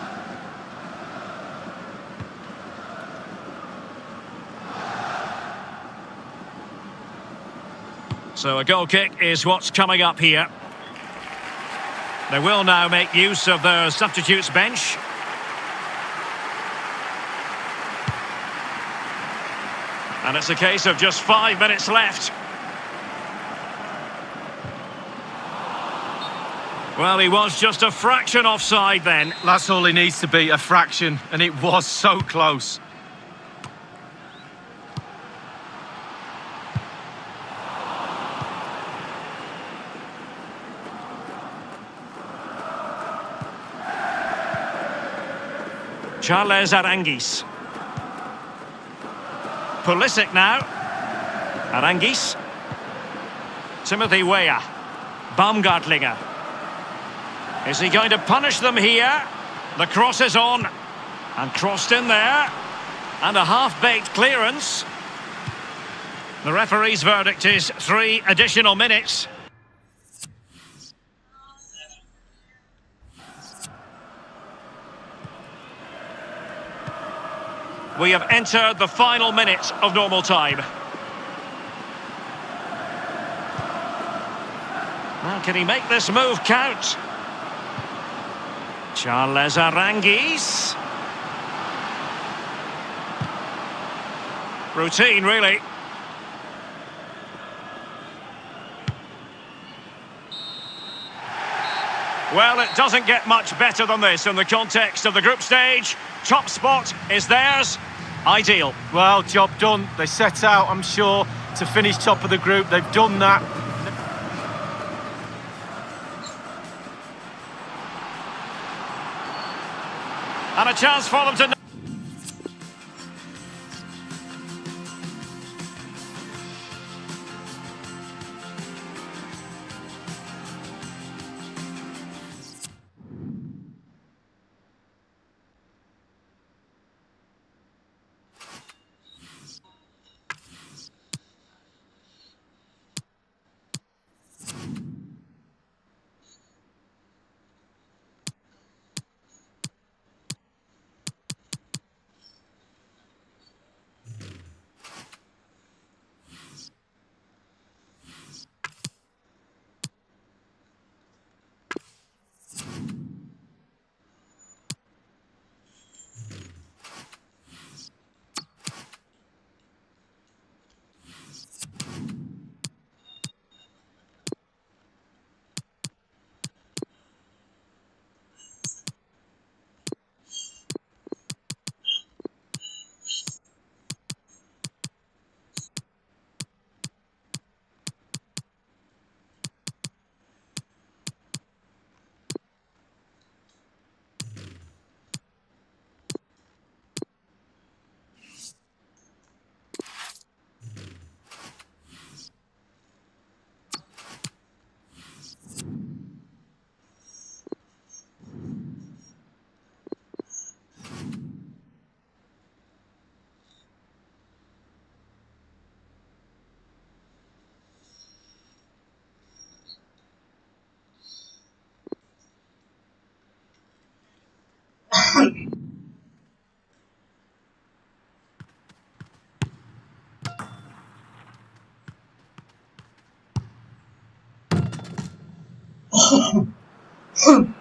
[SPEAKER 1] So a goal kick is what's coming up here. They will now make use of their substitutes bench. And it's a case of just 5 minutes left. Well, he was just a fraction offside then.
[SPEAKER 2] That's all he needs to be, a fraction, and it was so close.
[SPEAKER 1] Charles Arangis. Pulisic now. Arangis. Timothy Weah. Baumgartlinger. Is he going to punish them here? The cross is on. And crossed in there. And a half-baked clearance. The referee's verdict is 3 additional minutes. We have entered the final minute of normal time. Well, can he make this move count? Charles Arangis. Routine, really. Well, it doesn't get much better than this in the context of the group stage. Top spot is theirs. Ideal.
[SPEAKER 2] Well, job done. They set out, I'm sure, to finish top of the group. They've done that.
[SPEAKER 1] And a chance for them to...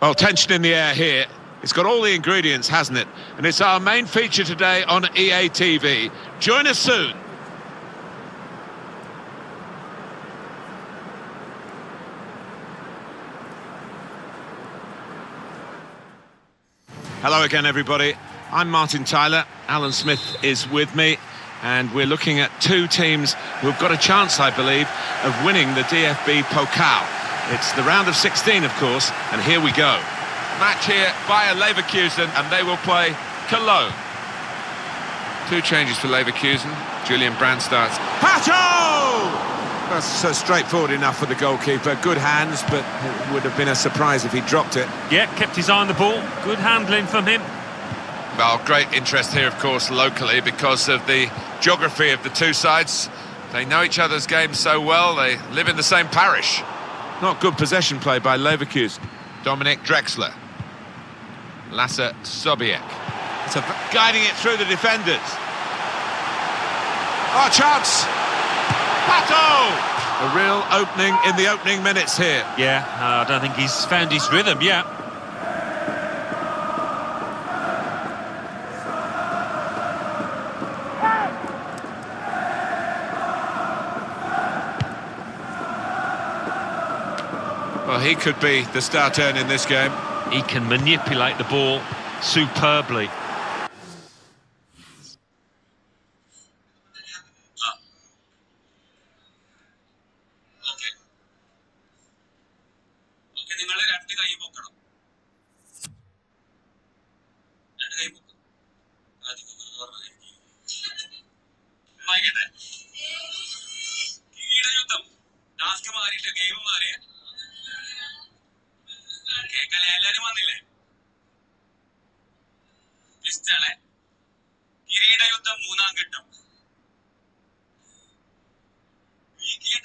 [SPEAKER 3] Well, tension in the air here. It's got all the ingredients, hasn't it? And it's our main feature today on EA TV. Join us soon. Hello again, everybody. I'm Martin Tyler. Alan Smith is with me. And we're looking at two teams who've got a chance, I believe, of winning the DFB Pokal. It's the round of 16, of course, and here we go. Match here via Leverkusen, and they will play Cologne.
[SPEAKER 5] Two changes for Leverkusen. Julian Brandt starts.
[SPEAKER 3] Pato! That's straightforward enough for the goalkeeper. Good hands, but it would have been a surprise if he dropped it.
[SPEAKER 4] Yeah, kept his eye on the ball. Good handling from him.
[SPEAKER 5] Well, great interest here, of course, locally, because of the geography of the two sides. They know each other's games so well, they live in the same parish.
[SPEAKER 3] Not good possession play by Leverkusen.
[SPEAKER 5] Dominic Drexler. Lasse Sobiek.
[SPEAKER 3] Guiding it through the defenders. Oh, chance! Pato! A real opening in the opening minutes here.
[SPEAKER 4] Yeah, I don't think he's found his rhythm yet.
[SPEAKER 3] Well, he could be the star turn in this game.
[SPEAKER 4] He can manipulate the ball superbly.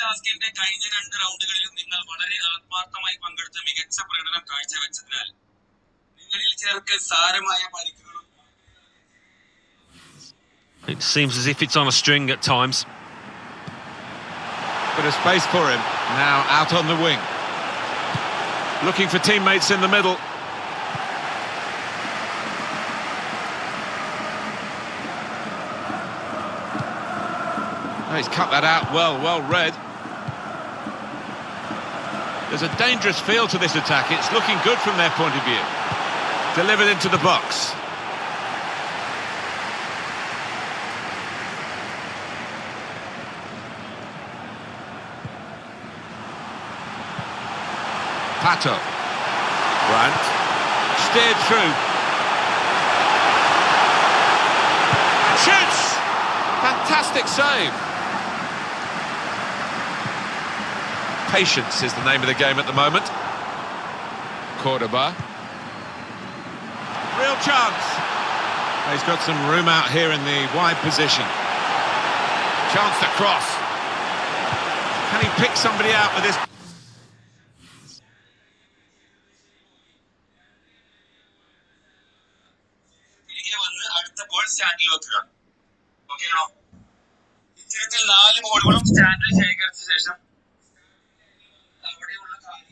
[SPEAKER 6] ടാസ്കിന്റെ കഴിഞ്ഞ 2 റൗണ്ടുകളിലും നിങ്ങൾ വളരെ ആത്മാർത്ഥമായി പങ്കെടുത്ത മികച്ച പ്രകടനം കാഴ്ചവെച്ചതിനാൽ നിങ്ങളിൽ ചിലർക്ക് സാരമായ പരിക്കുകളും.
[SPEAKER 4] It seems as if it's on a string at times.
[SPEAKER 3] Bit of space for him. Now out on the wing. Looking for teammates in the middle. Oh, he's cut that out well read. There's a dangerous feel to this attack. It's looking good from their point of view. Delivered into the box. Pato. Brandt. Steered through. Shoots! Fantastic save. Patience is the name of the game at the moment. Cordoba. Real chance. He's got some room out here in the wide position. Chance to cross. Can he pick somebody out with this?
[SPEAKER 6] സ്റ്റാൻഡിൽ വെക്കുക. Okay ആണോ? ഇത്തരത്തിൽ 4 ബോളുകളും സ്റ്റാൻഡിൽ ശേഖരിച്ച ശേഷം അവിടെയുള്ള കാര്യം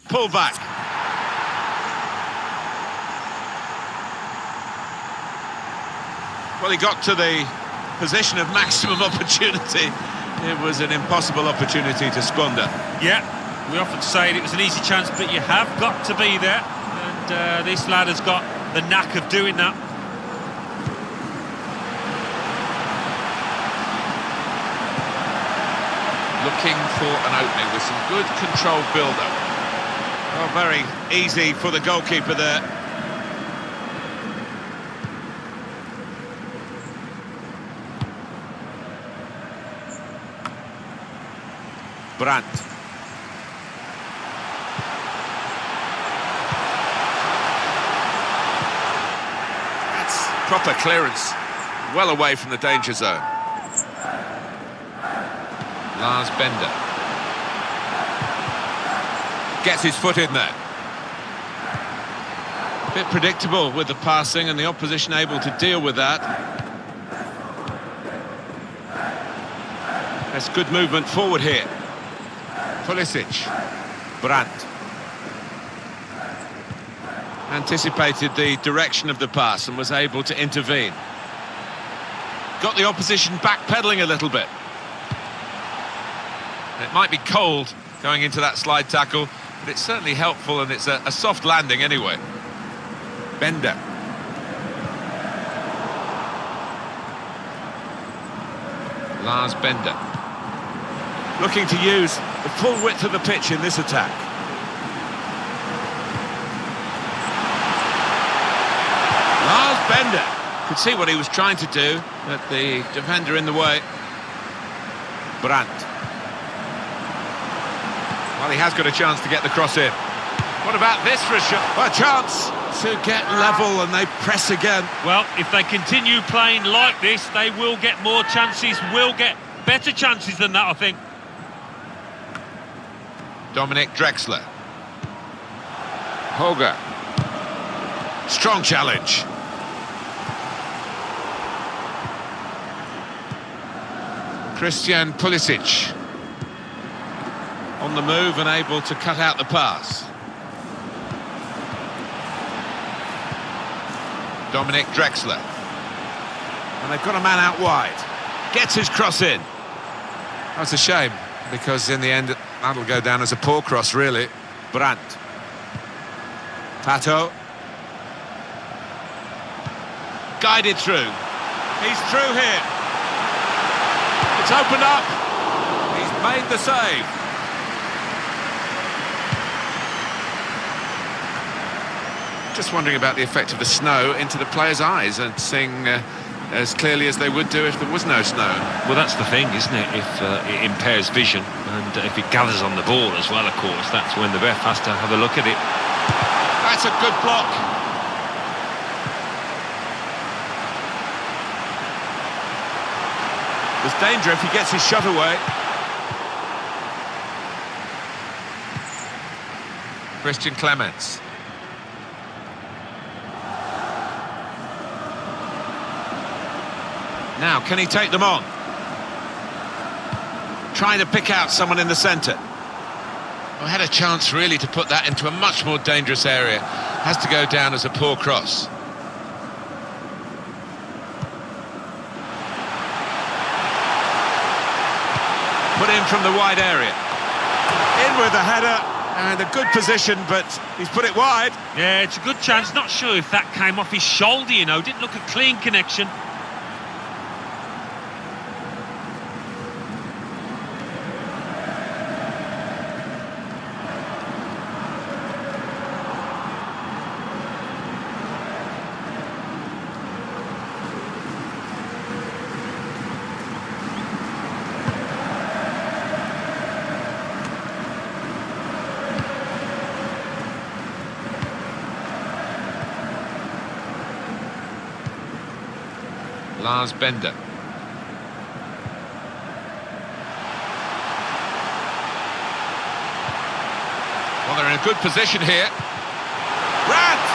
[SPEAKER 3] pullback. Well, he got to the position of maximum opportunity. It was an impossible opportunity to squander.
[SPEAKER 4] Yeah, we often say it was an easy chance, but you have got to be there. And this lad has got the knack of doing that.
[SPEAKER 5] Looking for an opening with some good controlled build-up.
[SPEAKER 3] Oh, very easy for the goalkeeper there. Brandt.
[SPEAKER 5] That's proper clearance, well away from the danger zone. Lars Bender gets his foot in there.
[SPEAKER 3] A bit predictable with the passing and the opposition able to deal with that. That's good movement forward here.
[SPEAKER 5] Pulisic.
[SPEAKER 3] Brandt. Anticipated the direction of the pass and was able to intervene. Got the opposition backpedaling a little bit.
[SPEAKER 5] It might be cold going into that slide tackle, but it's certainly helpful, and it's a soft landing anyway. Bender. Lars Bender.
[SPEAKER 3] Looking to use the full width of the pitch in this attack. Lars Bender could see what he was trying to do, but the defender in the way. Brandt.
[SPEAKER 5] Well, he has got a chance to get the cross in. What about this for a shot?
[SPEAKER 3] A chance to get level, and they press again.
[SPEAKER 4] Well, if they continue playing like this, they will get more chances, will get better chances than that, I think.
[SPEAKER 5] Dominic Drexler.
[SPEAKER 3] Holger. Strong challenge.
[SPEAKER 5] Christian Pulisic.
[SPEAKER 3] On the move and able to cut out the pass.
[SPEAKER 5] Dominic Drexler.
[SPEAKER 3] And they've got a man out wide. Gets his cross in.
[SPEAKER 5] That's a shame, because in the end, that'll go down as a poor cross, really.
[SPEAKER 3] Brandt. Pato. Guided through. He's through here. It's opened up. He's made the save.
[SPEAKER 5] Just wondering about the effect of the snow into the players' eyes and seeing as clearly as they would do if there was no snow.
[SPEAKER 4] Well, that's the thing, isn't it? If it impairs vision, and if it gathers on the ball as well, of course, that's when the ref has to have a look at it.
[SPEAKER 3] That's a good block. There's danger if he gets his shot away.
[SPEAKER 5] Christian Clements.
[SPEAKER 3] Now, can he take them on? Trying to pick out someone in the centre.
[SPEAKER 5] Well, had a chance really to put that into a much more dangerous area. Has to go down as a poor cross.
[SPEAKER 3] Put in from the wide area. In with the header, and a good position, but he's put it wide.
[SPEAKER 4] Yeah, it's a good chance. Not sure if that came off his shoulder, you know. Didn't look a clean connection.
[SPEAKER 5] Lars Bender. Well, they're in a good position here.
[SPEAKER 3] Brandt!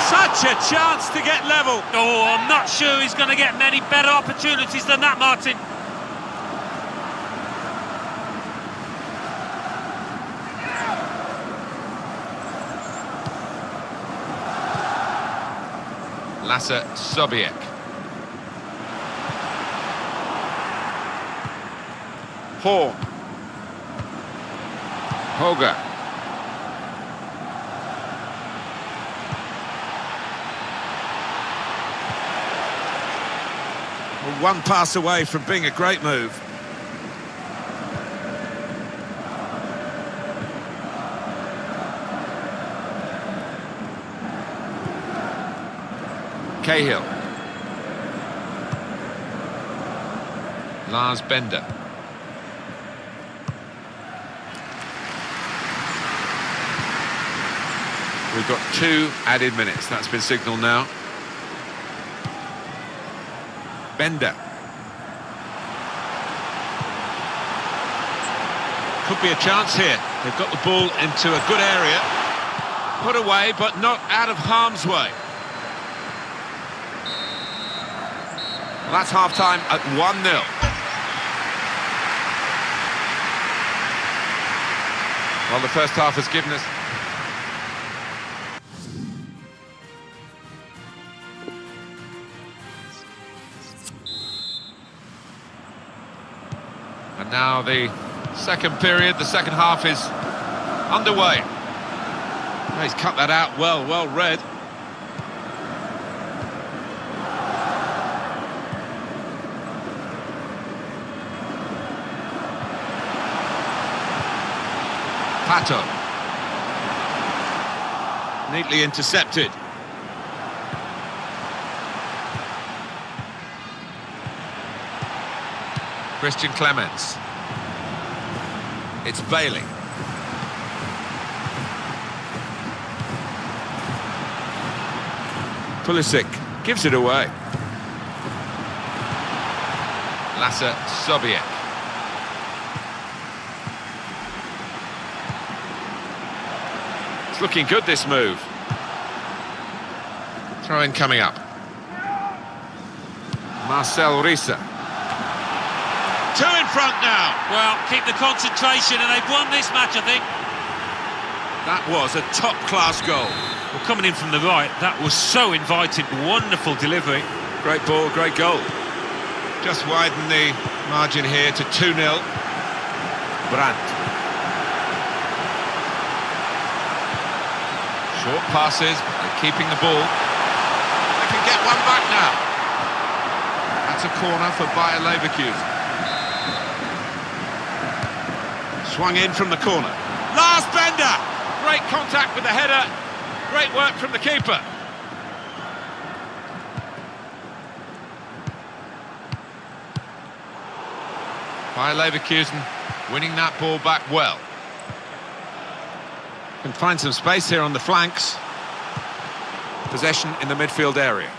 [SPEAKER 3] Such a chance to get level.
[SPEAKER 4] Oh, I'm not sure he's going to get many better opportunities than that, Martin.
[SPEAKER 5] Lasse Sobiek. Horn. Hoga. Well, one pass away from being a great move. Cahill. Lars Bender. We've got 2 added minutes. That's been signalled now. Bender. Could be a chance here. They've got the ball into a good area. Put away, but not out of harm's way. Well, that's half-time at 1-0. Well, the first half has given us... And now the second period, the second half is underway. Oh, he's cut that out well read. Pato. Neatly intercepted. Christian Clements. It's Bailey. Pulisic gives it away. Lasse Sobiek. It's looking good, this move. Throw-in coming up. Marcel Risa. 2 in front now.
[SPEAKER 4] Well, keep the concentration, and they've won this match, I think.
[SPEAKER 5] That was a top-class goal.
[SPEAKER 4] Well, coming in from the right, that was so inviting. Wonderful delivery.
[SPEAKER 5] Great ball, great goal. Just widen the margin here to 2-0. Brandt. Short passes, they're keeping the ball. They can get one back now. That's a corner for Bayer Leverkusen. Swung in from the corner. Lars Bender! Great contact with the header. Great work from the keeper. Bayer Leverkusen winning that ball back well. Can find some space here on the flanks. Possession in the midfield area.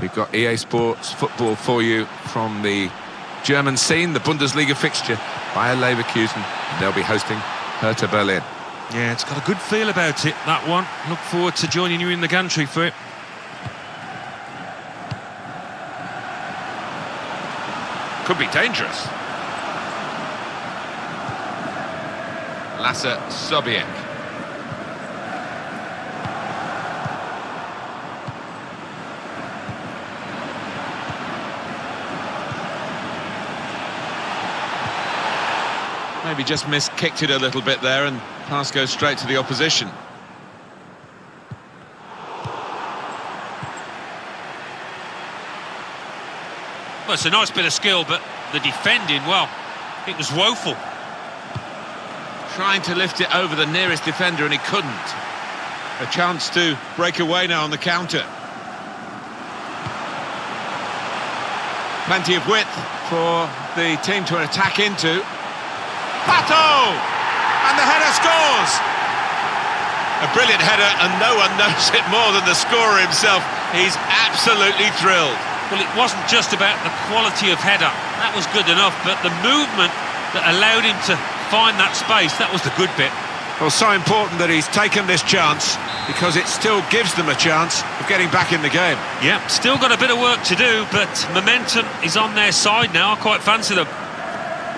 [SPEAKER 5] We've got EA Sports football for you from the German scene, the Bundesliga fixture. Bayer Leverkusen, they'll be hosting Hertha Berlin.
[SPEAKER 4] Yeah, it's got a good feel about it, that one. Look forward to joining you in the gantry for it.
[SPEAKER 5] Could be dangerous. Lasse Sobiek. Maybe just kicked it a little bit there, and pass goes straight to the opposition.
[SPEAKER 4] Well, it's a nice bit of skill, but the defending, well, it was woeful.
[SPEAKER 5] Trying to lift it over the nearest defender, and he couldn't. A chance to break away now on the counter. Plenty of width for the team to attack into. Pato! And the header scores! A brilliant header, and no one knows it more than the scorer himself. He's absolutely thrilled.
[SPEAKER 4] Well, it wasn't just about the quality of header. That was good enough, but the movement that allowed him to find that space, that was the good bit.
[SPEAKER 5] Well, so important that he's taken this chance, because it still gives them a chance of getting back in the game.
[SPEAKER 4] Yeah, still got a bit of work to do, but momentum is on their side now. I quite fancy them.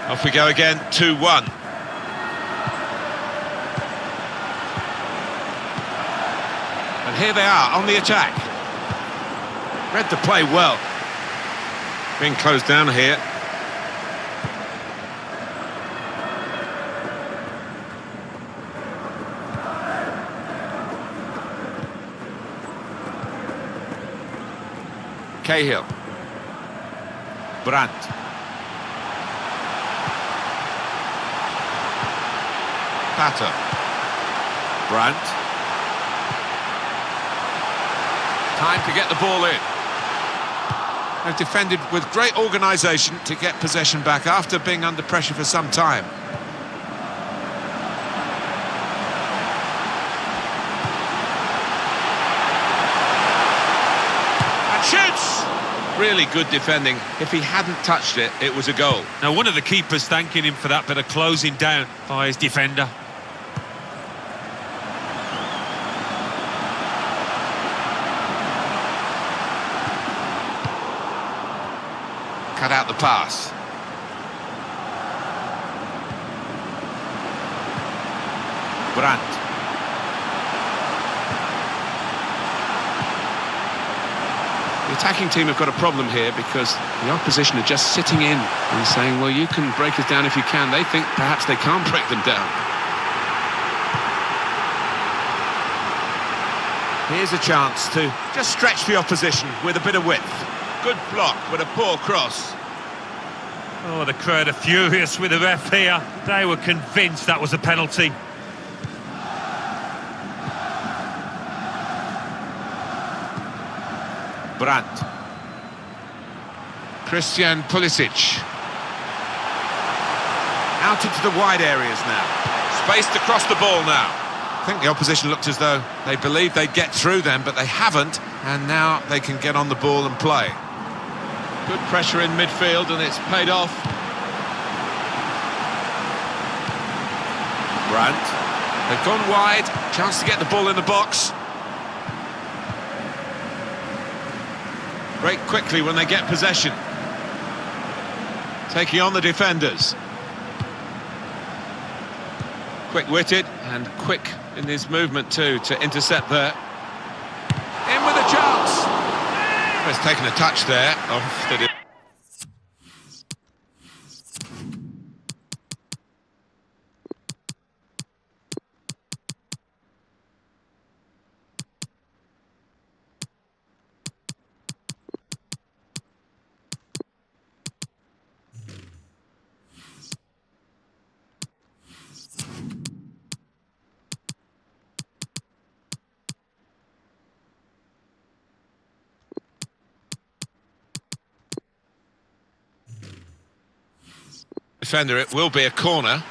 [SPEAKER 5] Off we go again, 2-1. And here they are on the attack. Read the play well. Being closed down here. Cahill. Brandt. Pato. Brandt. Time to get the ball in. They've defended with great organisation to get possession back after being under pressure for some time. And shoots! Really good defending. If he hadn't touched it, it was a goal.
[SPEAKER 4] Now, one of the keepers thanking him for that bit of closing down by his defender.
[SPEAKER 5] Cut out the pass. Brandt. The attacking team have got a problem here because the opposition are just sitting in and saying, well, you can break us down if you can. They think perhaps they can't break them down. Here's a chance to just stretch the opposition with a bit of width. Good block, but a poor cross.
[SPEAKER 4] Oh, the crowd are furious with the ref here. They were convinced that was a penalty.
[SPEAKER 5] Brandt. Christian Pulisic. Out into the wide areas now. Spaced across the ball now. I think the opposition looked as though they believed they'd get through them, but they haven't, and now they can get on the ball and play. Good pressure in midfield, and it's paid off. Brandt. They've gone wide. Chance to get the ball in the box. Break quickly when they get possession. Taking on the defenders. Quick-witted and quick in his movement too to intercept there. In with a chance. He's taken a touch there off the... defender. It will be a corner.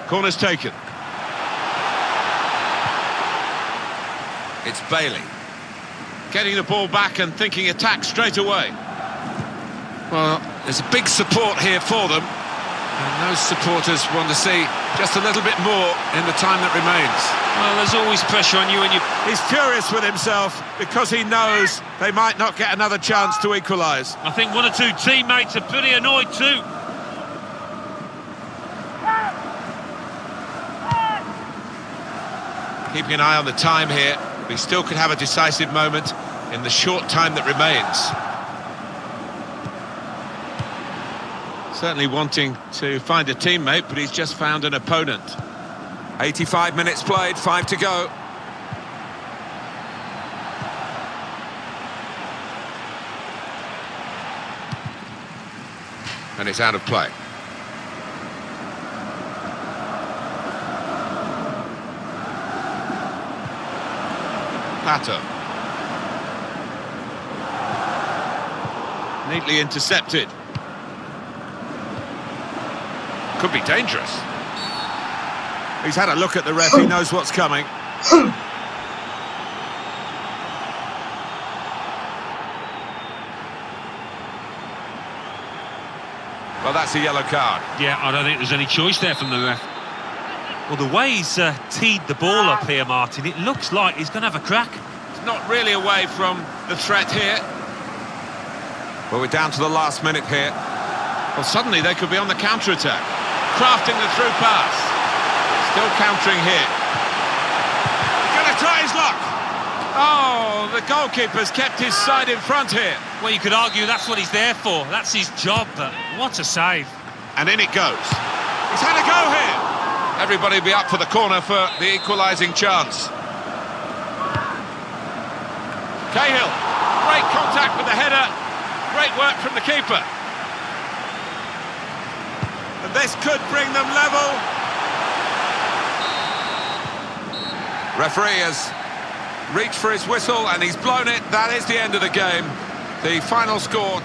[SPEAKER 5] Corner's taken. It's Bailey. Getting the ball back and thinking attack straight away. Well, there's a big support here for them. And those supporters want to see just a little bit more in the time that remains.
[SPEAKER 4] Well, there's always pressure on you when you...
[SPEAKER 5] He's furious with himself because he knows they might not get another chance to equalise.
[SPEAKER 4] I think one or two teammates are pretty annoyed too.
[SPEAKER 5] Keeping an eye on the time here. We still could have a decisive moment in the short time that remains. Certainly wanting to find a teammate, but he's just found an opponent. 85 minutes played, 5 to go. And it's out of play. Pato. Neatly intercepted. Could be dangerous. He's had a look at the ref, he knows what's coming. Well, that's a yellow card.
[SPEAKER 4] Yeah, I don't think there's any choice there from the ref. Well, the way he's teed the ball up here, Martin, it looks like he's going to have a crack.
[SPEAKER 5] It's not really away from the threat here. Well, we're down to the last minute here. Well, suddenly they could be on the counter-attack. crafting the through pass. Still countering here. Gonna try his luck. Oh, the goalkeeper's kept his side in front here.
[SPEAKER 4] Well, you could argue that's what he's there for. That's his job, but what a save.
[SPEAKER 5] And in it goes. He's had a go here. Everybody will be up for the corner for the equalising chance. Cahill, great contact with the header. Great work from the keeper. And this could bring them level. Referee has reached for his whistle and he's blown it. That is the end of the game. The final score.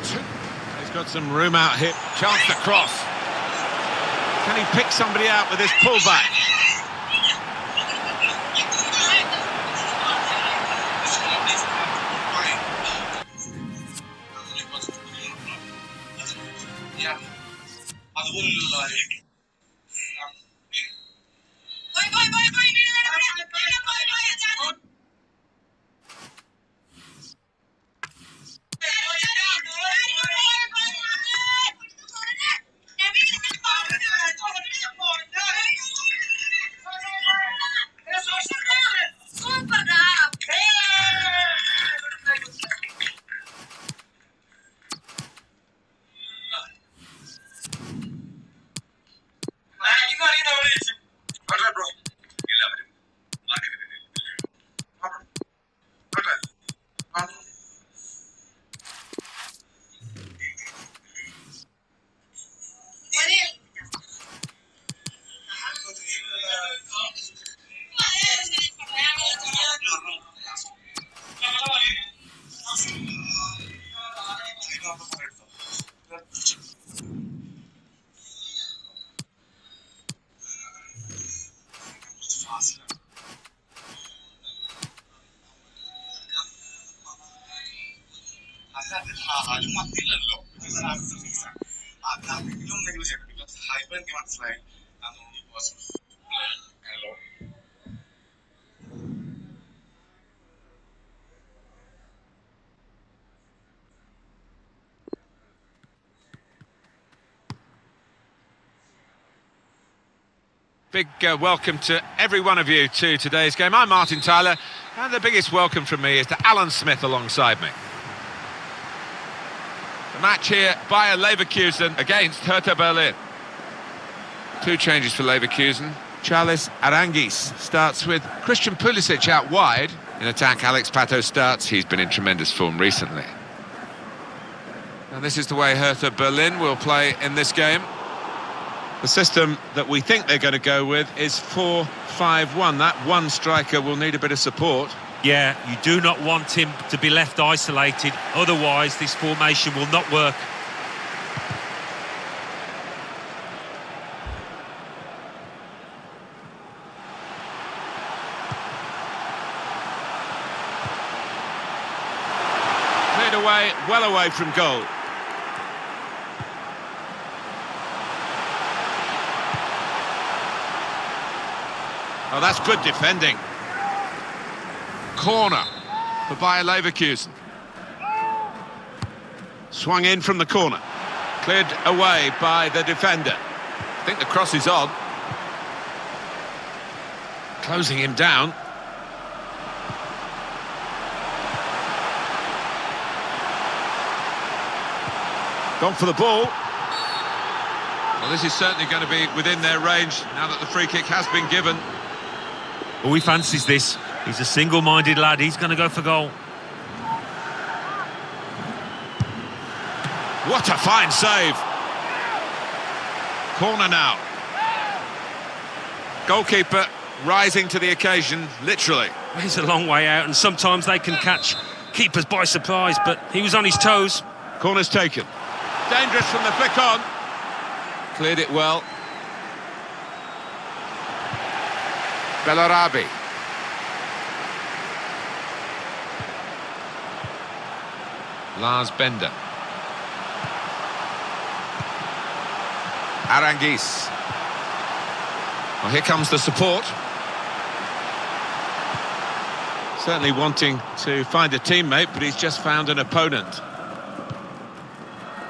[SPEAKER 5] He's got some room out here. Chance to cross. Can he pick somebody out with this pullback? Big welcome to every one of you to today's game. I'm Martin Tyler, and the biggest welcome from me is to Alan Smith alongside me. The match here, Bayer Leverkusen against Hertha Berlin. Two changes for Leverkusen. Charles Aránguiz starts with Christian Pulisic out wide. In attack, Alex Pato starts. He's been in tremendous form recently. And this is the way Hertha Berlin will play in this game. The system that we think they're going to go with is 4-5-1. That one striker will need a bit of support.
[SPEAKER 4] Yeah, you do not want him to be left isolated. Otherwise, this formation will not work.
[SPEAKER 5] Cleared away, well away from goal. Oh, that's good defending. Corner for Bayer Leverkusen. Swung in from the corner. Cleared away by the defender. I think the cross is on. Closing him down. Gone for the ball. Well, this is certainly going to be within their range now that the free kick has been given.
[SPEAKER 4] Oh, he fancies this. He's a single-minded lad. He's going to go for goal.
[SPEAKER 5] What a fine save. Corner now. Goalkeeper rising to the occasion, literally.
[SPEAKER 4] He's a long way out, and sometimes they can catch keepers by surprise, but he was on his toes.
[SPEAKER 5] Corner's taken. Dangerous from the flick on. Cleared it well. Bellarabi. Lars Bender. Aránguiz. Well, here comes the support. Certainly wanting to find a teammate, but he's just found an opponent.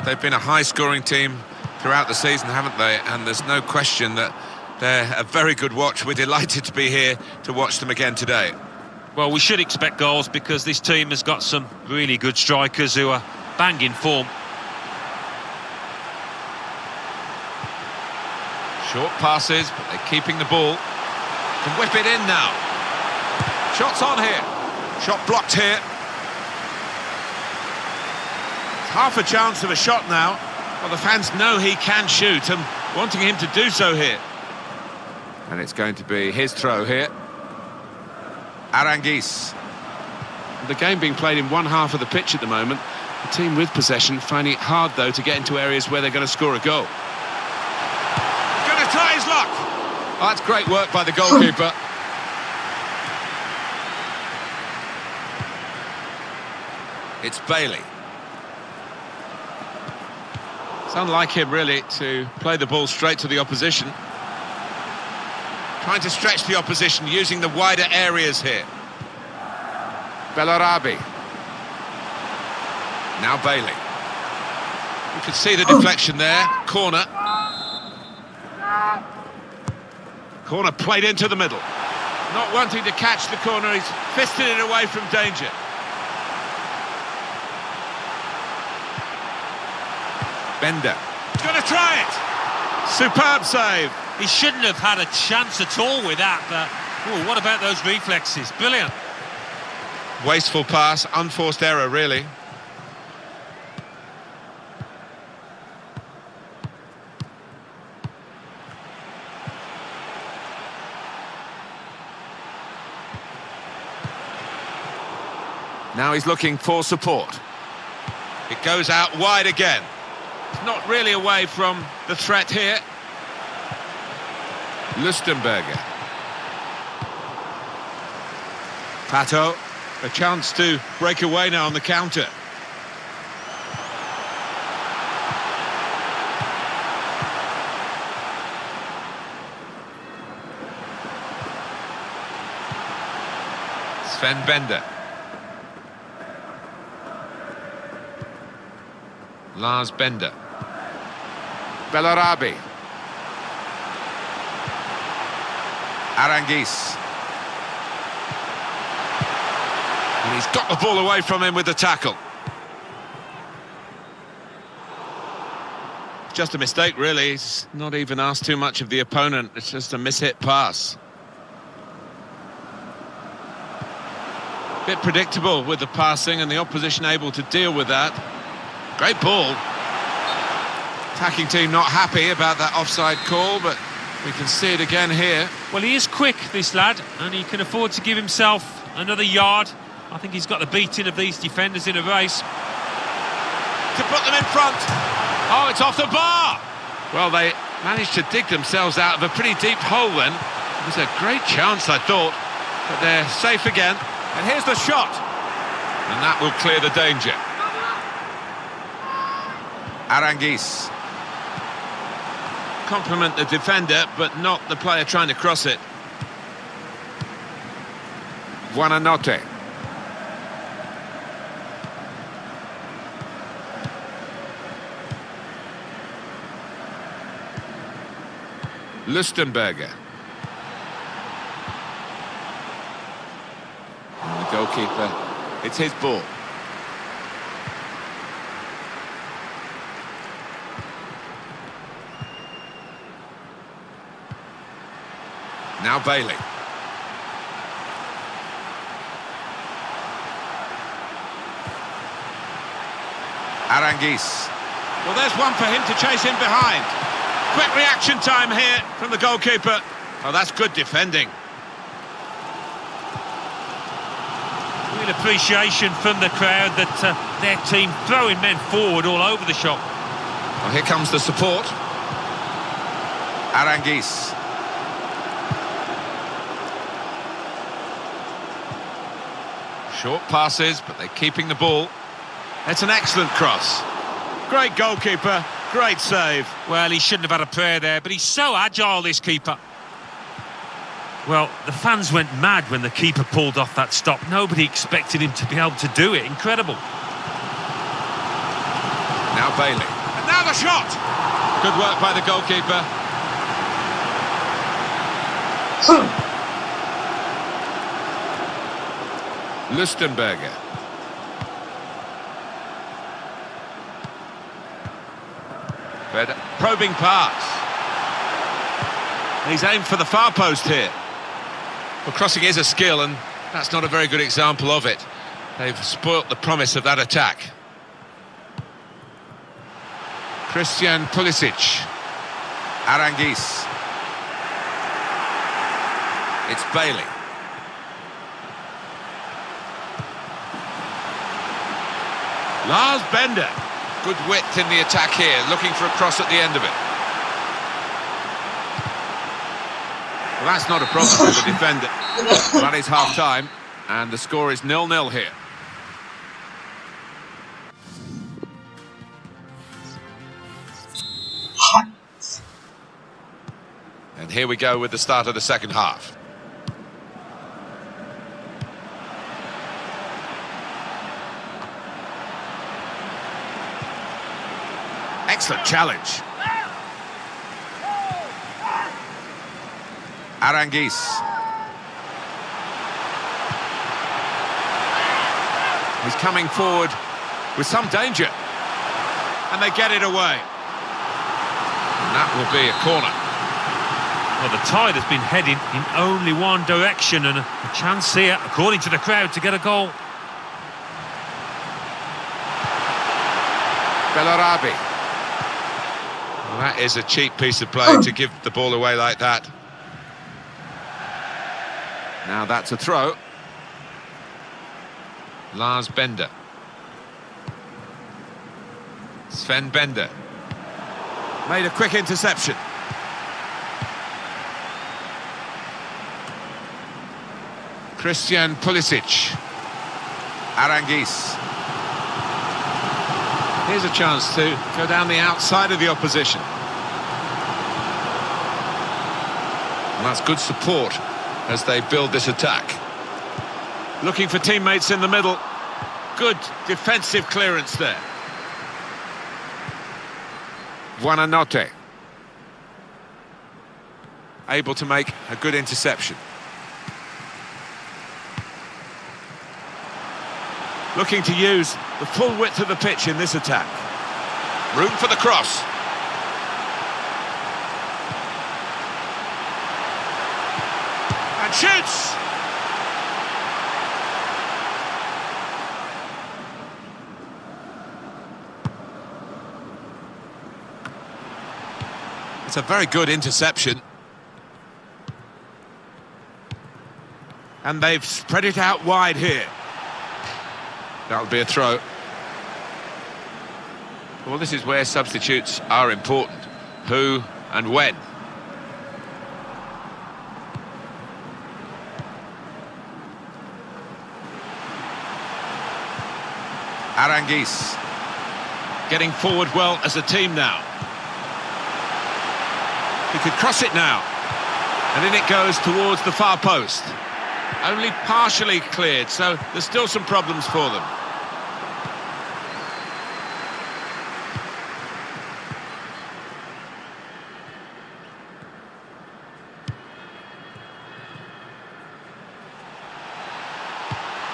[SPEAKER 5] They've been a high-scoring team
[SPEAKER 3] throughout the season, haven't they? And there's no question that they're a very good watch. We're delighted to be here to watch them again today.
[SPEAKER 4] Well, we should expect goals because this team has got some really good strikers who are banging form.
[SPEAKER 3] Short passes, but they're keeping the ball. Can whip it in now. Shots on here. Shot blocked here.
[SPEAKER 5] Half a chance of a shot now. Well, the fans know he can shoot and wanting him to do so here.
[SPEAKER 3] And it's going to be his throw here. Aranguiz.
[SPEAKER 5] The game being played in one half of the pitch at the moment. The team with possession finding it hard, though, to get into areas where they're going to score a goal.
[SPEAKER 3] Going to try his luck. Oh, that's great work by the goalkeeper. It's Bailey.
[SPEAKER 5] It's unlike him, really, to play the ball straight to the opposition.
[SPEAKER 3] Trying to stretch the opposition using the wider areas here. Bellarabi. Now Bailey. You can see the deflection there. Corner.
[SPEAKER 5] Corner played into the middle. Not wanting to catch the corner, he's fisted it away from danger.
[SPEAKER 3] Bender.
[SPEAKER 5] He's going to try it. Superb save.
[SPEAKER 4] He shouldn't have had a chance at all with that, but ooh, what about those reflexes? Brilliant.
[SPEAKER 3] Wasteful pass, unforced error, really. Now he's looking for support. It goes out wide again.
[SPEAKER 5] Not really away from the threat here.
[SPEAKER 3] Lustenberger. Pato.
[SPEAKER 5] A chance to break away now on the counter.
[SPEAKER 3] Sven Bender. Lars Bender. Bellarabi. Aranguiz. And he's got the ball away from him with the tackle.
[SPEAKER 5] Just a mistake, really. He's not even asked too much of the opponent. It's just a mishit pass. Bit predictable with the passing and the opposition able to deal with that. Great ball.
[SPEAKER 3] Attacking team not happy about that offside call, but we can see it again here.
[SPEAKER 4] Well, he is quick, this lad, and he can afford to give himself another yard. I think he's got the beating of these defenders in a race.
[SPEAKER 3] To put them in front. Oh, it's off the bar. Well, they managed to dig themselves out of a pretty deep hole then. It was a great chance, I thought, but they're safe again. And here's the shot. And that will clear the danger. Aranguiz.
[SPEAKER 5] Compliment the defender, but not the player trying to cross it.
[SPEAKER 3] Buonanotte. Lustenberger. And the goalkeeper, it's his ball. Now Bailey. Aranguiz.
[SPEAKER 5] Well, there's one for him to chase in behind. Quick reaction time here from the goalkeeper. Oh, that's good defending.
[SPEAKER 4] Real appreciation from the crowd that their team throwing men forward all over the shop.
[SPEAKER 3] Well, here comes the support. Aranguiz. Short passes, but they're keeping the ball.
[SPEAKER 5] It's an excellent cross. Great goalkeeper, great save.
[SPEAKER 4] Well, he shouldn't have had a prayer there, but he's so agile, this keeper. Well, the fans went mad when the keeper pulled off that stop. Nobody expected him to be able to do it. Incredible.
[SPEAKER 3] Now Bailey.
[SPEAKER 5] And now the shot. Good work by the goalkeeper. Lustenberger. Probing pass. He's aimed for the far post here. Well, crossing is a skill, and that's not a very good example of it. They've spoilt the promise of that attack. Christian Pulisic. Aranguiz. It's Bailey. Lars Bender. Good width in the attack here, looking for a cross at the end of it. Well, that's not a problem for the defender. Well, that is half-time, and the score is 0-0 here. And here we go with the start of the second half. Excellent challenge. Aranguiz. He's coming forward with some danger. And they get it away. And that will be a corner.
[SPEAKER 4] Well, the tide has been heading in only one direction, and a chance here, according to the crowd, to get a goal.
[SPEAKER 5] Bellarabi. Well, that is a cheap piece of play to give the ball away like that. Now that's a throw. Lars Bender. Sven Bender. Made a quick interception. Christian Pulisic. Aranguiz. Here's a chance to go down the outside of the opposition. And that's good support as they build this attack. Looking for teammates in the middle. Good defensive clearance there. Buonanotte. Able to make a good interception. Looking to use the full width of the pitch in this attack. Room for the cross. And shoots! It's a very good interception. And they've spread it out wide here. That'll be a throw. Well, this is where substitutes are important. Who and when. Aranguiz. Getting forward well as a team now. He could cross it now. And in it goes towards the far post. Only partially cleared, so there's still some problems for them.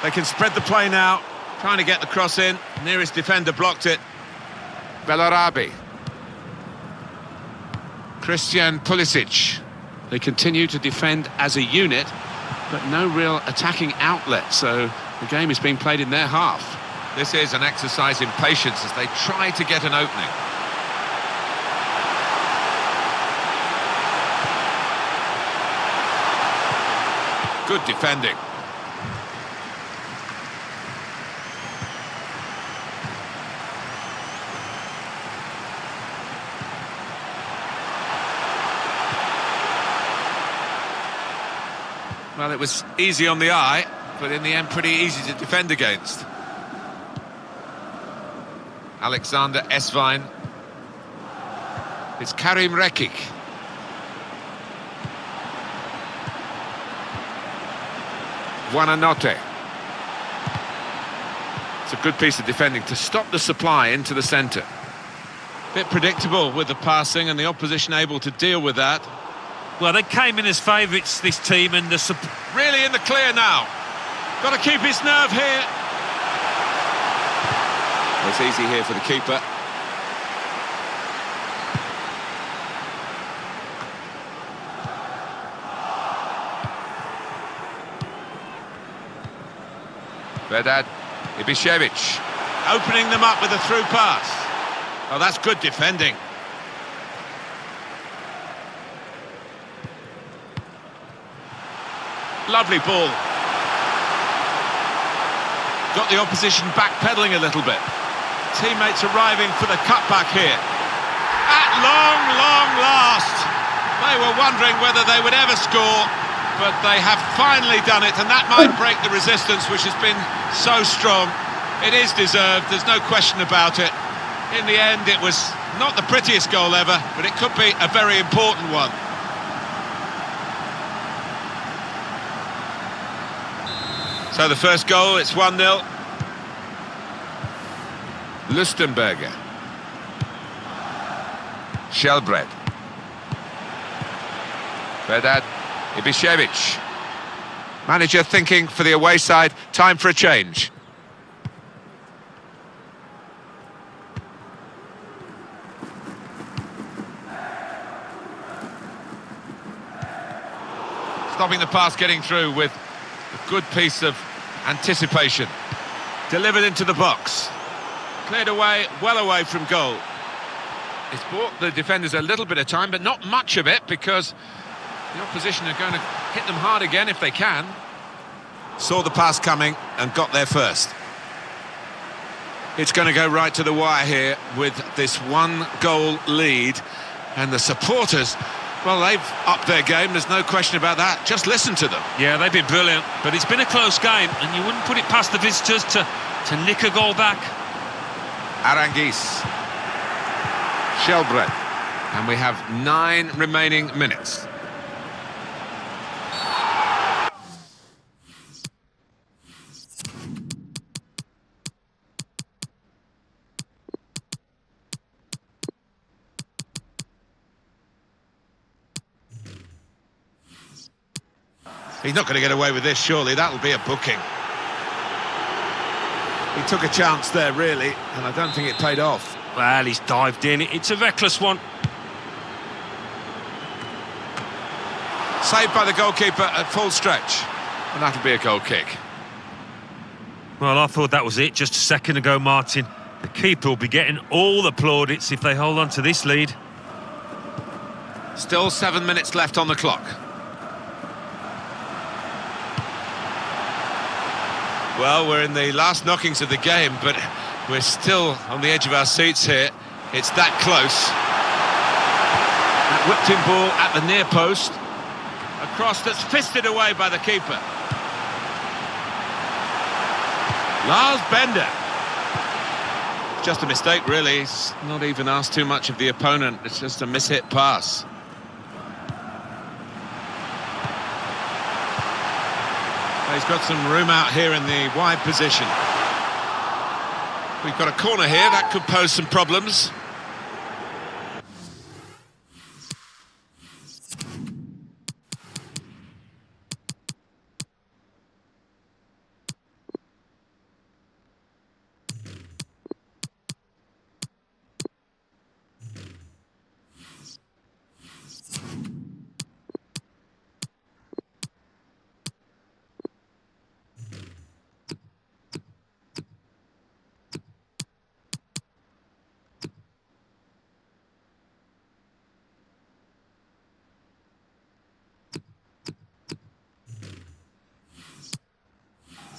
[SPEAKER 5] They can spread the play now, trying to get the cross in. Nearest defender blocked it. Bellarabi. Christian Pulisic. They continue to defend as a unit, but no real attacking outlet, so the game is being played in their half. This is an exercise in patience as they try to get an opening. Good defending. Well, it was easy on the eye, but in the end pretty easy to defend against. Alexander Esvine. It's Karim Rekic. Buonanotte. It's a good piece of defending to stop the supply into the centre. Bit predictable with the passing and the opposition able to deal with that.
[SPEAKER 4] Well, they came in as favourites, this team, and
[SPEAKER 5] Really in the clear now. Got to keep his nerve here.
[SPEAKER 3] Well, it's easy here for the keeper. Vedad Ibišević.
[SPEAKER 5] Opening them up with a through pass. Oh, that's good defending. Lovely ball. Got the opposition backpedaling a little bit. Teammates arriving for the cutback here. At long, long last. They were wondering whether they would ever score, but they have finally done it, and that might break the resistance, which has been so strong. It is deserved, there's no question about it. In the end, it was not the prettiest goal ever, but it could be a very important one. So the first goal, it's 1-0.
[SPEAKER 3] Lustenberger. Shelbred. Vedad Ibišević. Manager thinking for the away side, time for a change. Stopping the pass getting through with a good piece of anticipation.
[SPEAKER 5] Delivered into the box. Cleared away, well away from goal.
[SPEAKER 3] It's bought the defenders a little bit of time, but not much of it, because the opposition are going to hit them hard again if they can.
[SPEAKER 5] Saw the pass coming and got there first. It's going to go right to the wire here with this 1-goal lead. And the supporters, well, they've upped their game, there's no question about that. Just listen to them.
[SPEAKER 4] yeah, they've been brilliant. But it's been a close game, and you wouldn't put it past the visitors to nick a goal back.
[SPEAKER 3] Arangis. Shelbred. And we have 9 remaining minutes.
[SPEAKER 5] He's not going to get away with this, surely. That'll be a booking. He took a chance there, really, and I don't think it paid off.
[SPEAKER 4] Well, he's dived in. It's a reckless one.
[SPEAKER 5] Saved by the goalkeeper at full stretch.
[SPEAKER 3] And that'll be a goal kick.
[SPEAKER 4] Well, I thought that was it just a second ago, Martin. The keeper will be getting all the plaudits if they hold on to this lead.
[SPEAKER 3] Still 7 minutes left on the clock.
[SPEAKER 5] Well, we're in the last knockings of the game, but we're still on the edge of our seats here. It's that close. That whipped-in ball at the near post. A cross that's fisted away by the keeper. Lars Bender. Just a mistake, really. He's not even asked too much of the opponent. It's just a mishit pass. He's got some room out here in the wide position. We've got a corner here, that could pose some problems.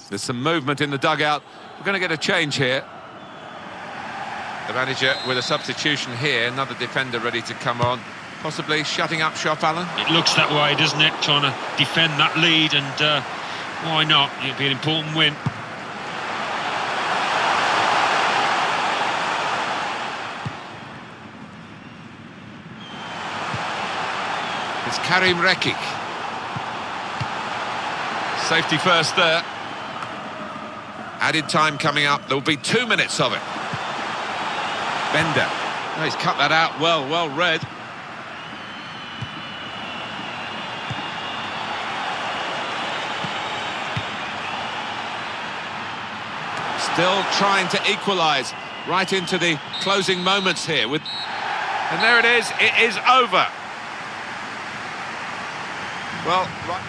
[SPEAKER 3] There's some movement in the dugout. We're going to get a change here. The manager with a substitution here. Another defender ready to come on. Possibly shutting up shop, Alan?
[SPEAKER 4] It looks that way, doesn't it? Trying to defend that lead, and why not? It'll be an important win.
[SPEAKER 3] It's Karim Rekik.
[SPEAKER 5] Safety first there.
[SPEAKER 3] Added time coming up. There will be 2 minutes of it. Bender.
[SPEAKER 5] Oh, he's cut that out well read. Still trying to equalise right into the closing moments here. And there it is over. Well, right.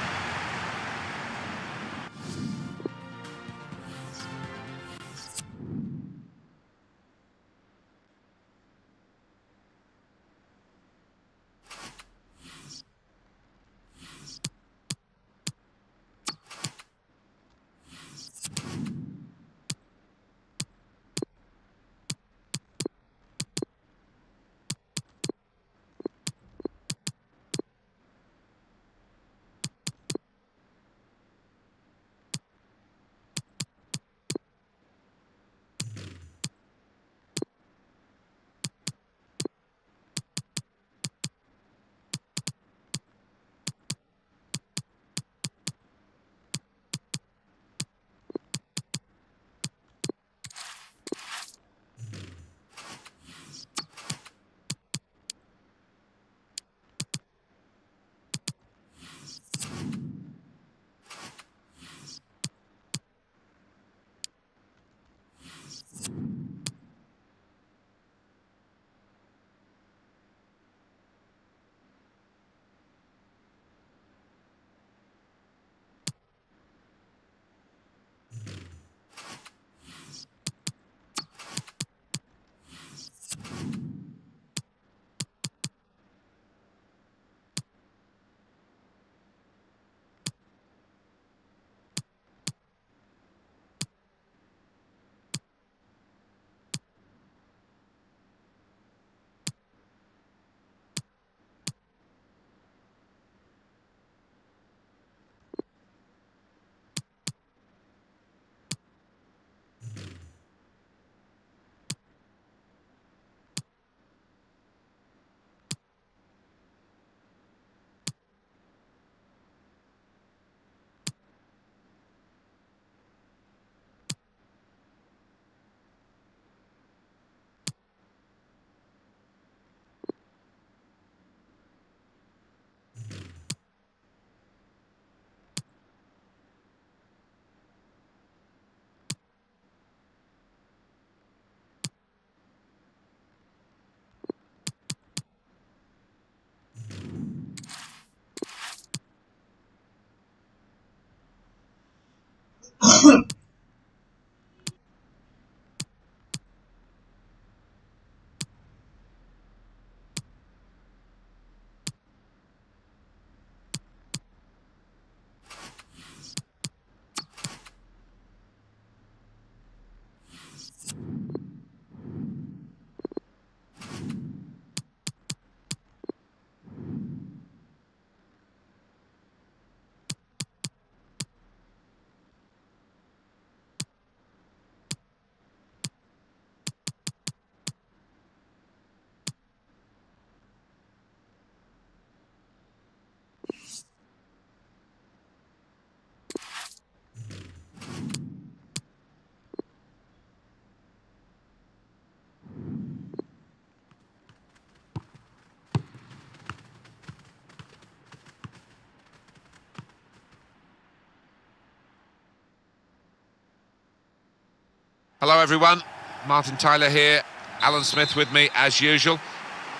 [SPEAKER 5] Hello everyone, Martin Tyler here, Alan Smith with me as usual.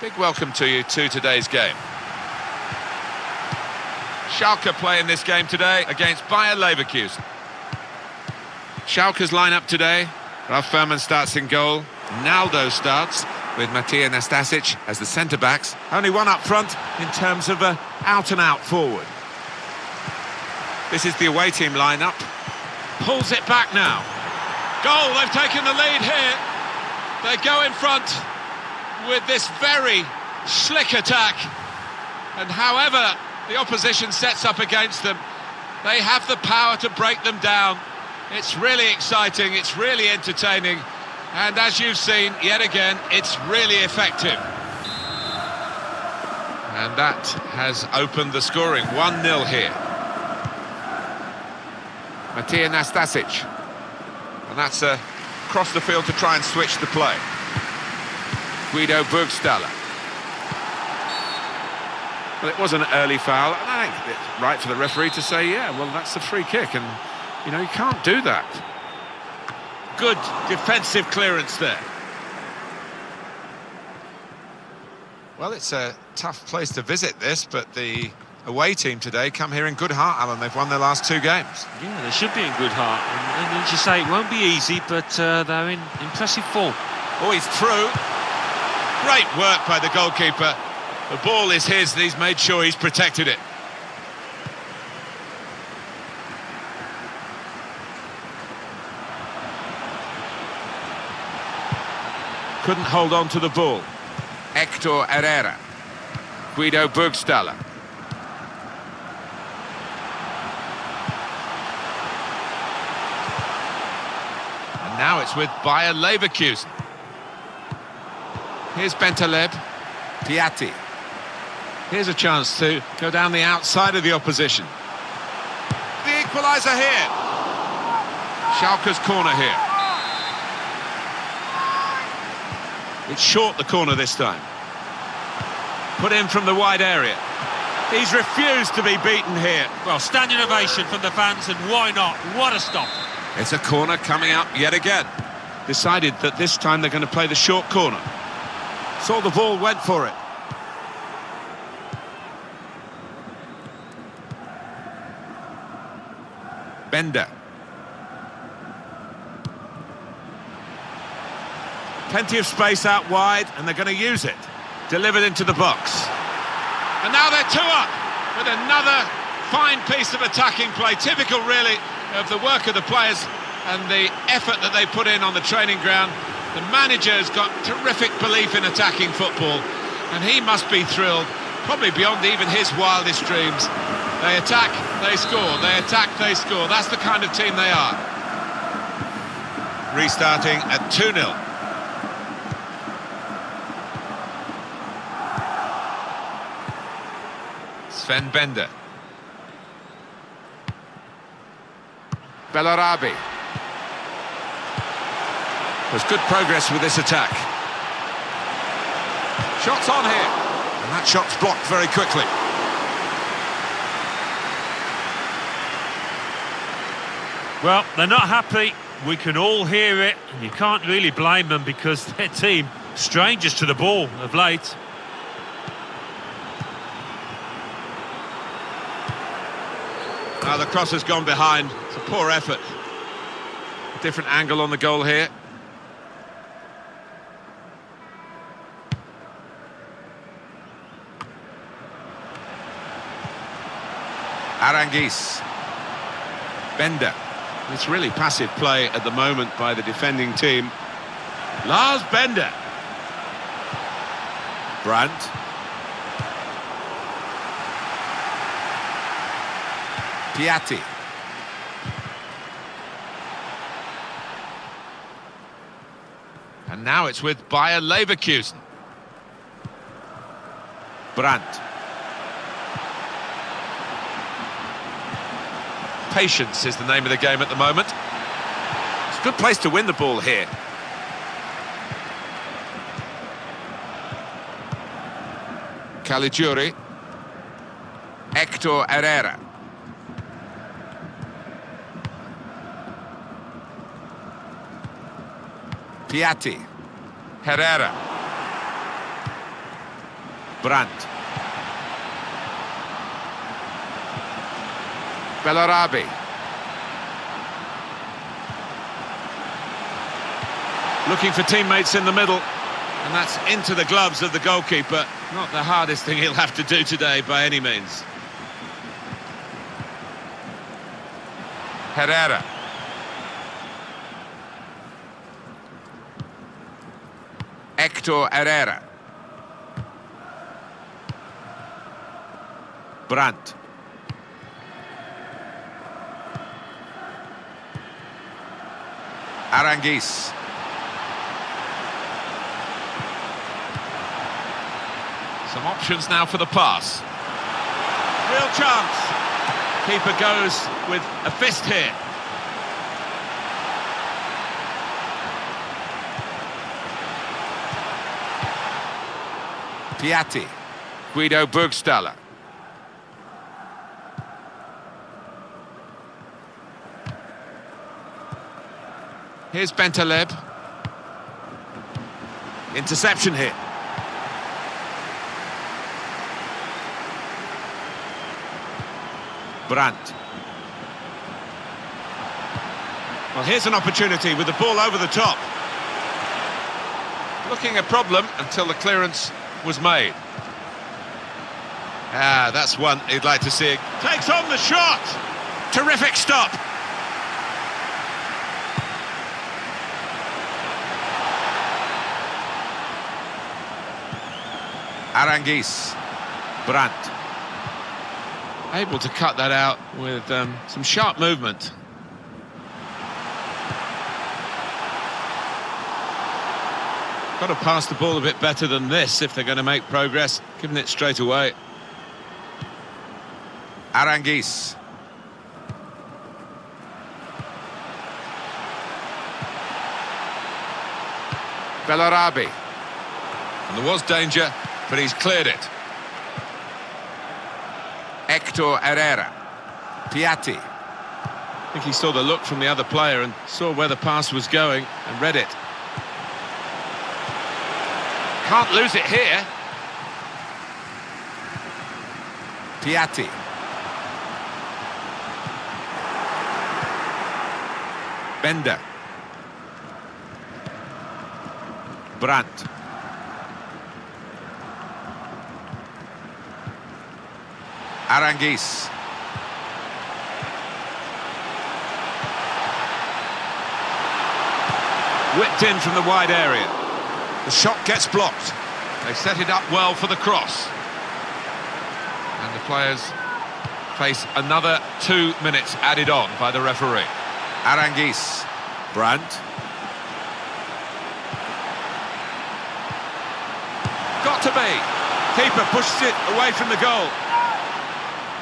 [SPEAKER 5] Big welcome to you to today's game. Schalke playing this game today against Bayer Leverkusen. Schalke's lineup today: Ralf Fährmann starts in goal, Naldo starts with Matija Nastasic as the centre-backs. Only one up front in terms of an out-and-out forward. This is the away team lineup. Pulls it back now. Goal, they've taken the lead here. They go in front with this very slick attack. And however the opposition sets up against them, they have the power to break them down. It's really exciting, it's really entertaining. And as you've seen, yet again, it's really effective. And that has opened the scoring, 1-0 here. Matija Nastasic. And that's across the field to try and switch the play.
[SPEAKER 3] Guido Burgstaller. Well, it was an early foul, and I think it's right for the referee to say, yeah, well, that's the free kick, and, you know, you can't do that.
[SPEAKER 5] Good defensive clearance there. Well, it's a tough place to visit this, but the away team today come here in good heart, Alan. They've won their last 2 games.
[SPEAKER 4] Yeah, they should be in good heart. And as you say, it won't be easy, but they're in impressive form.
[SPEAKER 5] Oh, he's through. Great work by the goalkeeper. The ball is his, and he's made sure he's protected it. Couldn't hold on to the ball.
[SPEAKER 3] Hector Herrera. Guido Burgstaller.
[SPEAKER 5] And now it's with Bayer Leverkusen. Here's Bentaleb.
[SPEAKER 3] Piatti.
[SPEAKER 5] Here's a chance to go down the outside of the opposition. The equaliser here. Schalke's corner here. It's short, the corner this time. Put in from the wide area. He's refused to be beaten here.
[SPEAKER 4] Well, standing ovation from the fans, and why not? What a stop.
[SPEAKER 5] It's a corner coming up yet again. Decided that this time they're going to play the short corner. Saw the ball, went for it.
[SPEAKER 3] Bender.
[SPEAKER 5] Plenty of space out wide, and they're going to use it. Delivered into the box. And now they're 2 up with another fine piece of attacking play. Typical, really, of the work of the players and the effort that they put in on the training ground. The manager's got terrific belief in attacking football, and he must be thrilled, probably beyond even his wildest dreams. They attack, they score, they attack, they score. That's the kind of team they are. Restarting at 2-0.
[SPEAKER 3] Sven Bender. Bellarabi.
[SPEAKER 5] There's good progress with this attack. Shots on here. And that shot's blocked very quickly.
[SPEAKER 4] Well, they're not happy. We can all hear it, and you can't really blame them because their team, strangers to the ball of late.
[SPEAKER 5] Now the cross has gone behind. It's a poor effort. Different angle on the goal here.
[SPEAKER 3] Aranguiz. Bender.
[SPEAKER 5] It's really passive play at the moment by the defending team. Lars Bender.
[SPEAKER 3] Brandt. Piatti.
[SPEAKER 5] And now it's with Bayer Leverkusen.
[SPEAKER 3] Brandt.
[SPEAKER 5] Patience is the name of the game at the moment. It's a good place to win the ball here.
[SPEAKER 3] Caligiuri. Hector Herrera. Piatti. Herrera. Brandt. Bellarabi.
[SPEAKER 5] Looking for teammates in the middle. And that's into the gloves of the goalkeeper. Not the hardest thing he'll have to do today by any means.
[SPEAKER 3] Herrera. Hector Herrera. Brandt. Aranguiz.
[SPEAKER 5] Some options now for the pass. Real chance. Keeper goes with a fist here.
[SPEAKER 3] Piatti. Guido Burgstaller. Here's Bentaleb. Interception here. Brandt.
[SPEAKER 5] Well, here's an opportunity with the ball over the top.
[SPEAKER 3] Looking a problem until the clearance was made. Ah, that's one he'd like to see.
[SPEAKER 5] Takes on the shot. Terrific stop.
[SPEAKER 3] Aranguiz. Brandt. Able to cut that out with some sharp movement.
[SPEAKER 5] Got to pass the ball a bit better than this if they're going to make progress. Giving it straight away.
[SPEAKER 3] Aranguiz. Bellarabi.
[SPEAKER 5] And there was danger, but he's cleared it.
[SPEAKER 3] Hector Herrera. Piatti.
[SPEAKER 5] I think he saw the look from the other player and saw where the pass was going and read it.
[SPEAKER 3] Can't lose it here. Piatti. Bender. Brandt. Aranguiz.
[SPEAKER 5] Whipped in from the wide area. The shot gets blocked. They set it up well for the cross.
[SPEAKER 3] And the players face another 2 minutes added on by the referee. Aranguiz. Brandt.
[SPEAKER 5] Got to be. Keeper pushes it away from the goal.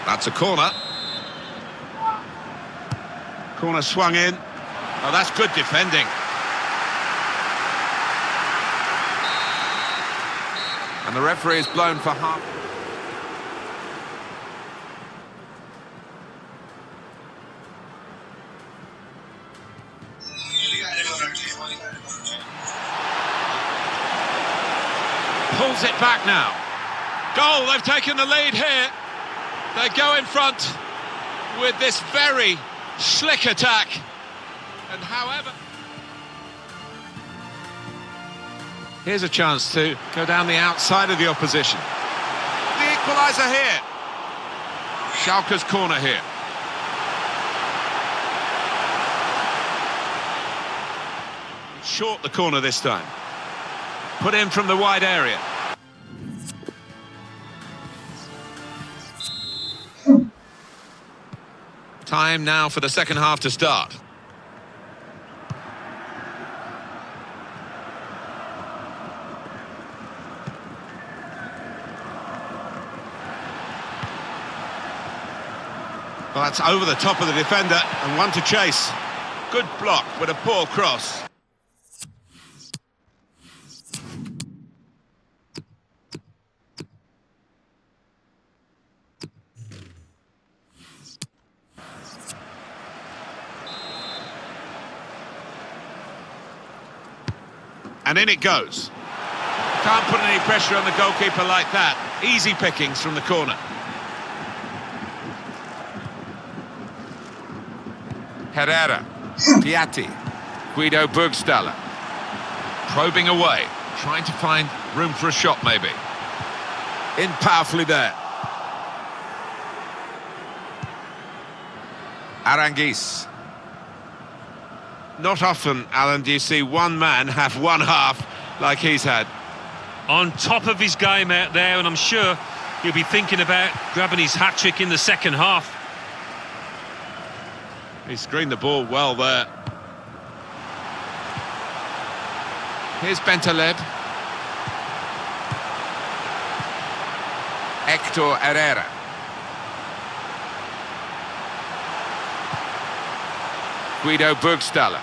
[SPEAKER 3] That's a corner.
[SPEAKER 5] Corner swung in. Oh, that's good defending.
[SPEAKER 3] And the referee is blown for half.
[SPEAKER 5] Pulls it back now. Goal, they've taken the lead here. They go in front with this very slick attack. And however... Here's a chance to go down the outside of the opposition. The equaliser here.
[SPEAKER 3] Schalke's corner here.
[SPEAKER 5] Short the corner this time. Put in from the wide area.
[SPEAKER 3] Time now for the second half to start.
[SPEAKER 5] Well, that's over the top of the defender and one to chase. Good block, but a poor cross. And in it goes. Can't put any pressure on the goalkeeper like that. Easy pickings from the corner.
[SPEAKER 3] Herrera. Piatti. Guido Burgstaller. Probing away. Trying to find room for a shot, maybe.
[SPEAKER 5] In powerfully there.
[SPEAKER 3] Aranguiz. Not often, Alan, do you see one man have one half like he's had.
[SPEAKER 4] On top of his game out there, and I'm sure he'll be thinking about grabbing his hat-trick in the second half.
[SPEAKER 5] He screened the ball well there.
[SPEAKER 3] Here's Bentaleb. Hector Herrera. Guido Burgstaller.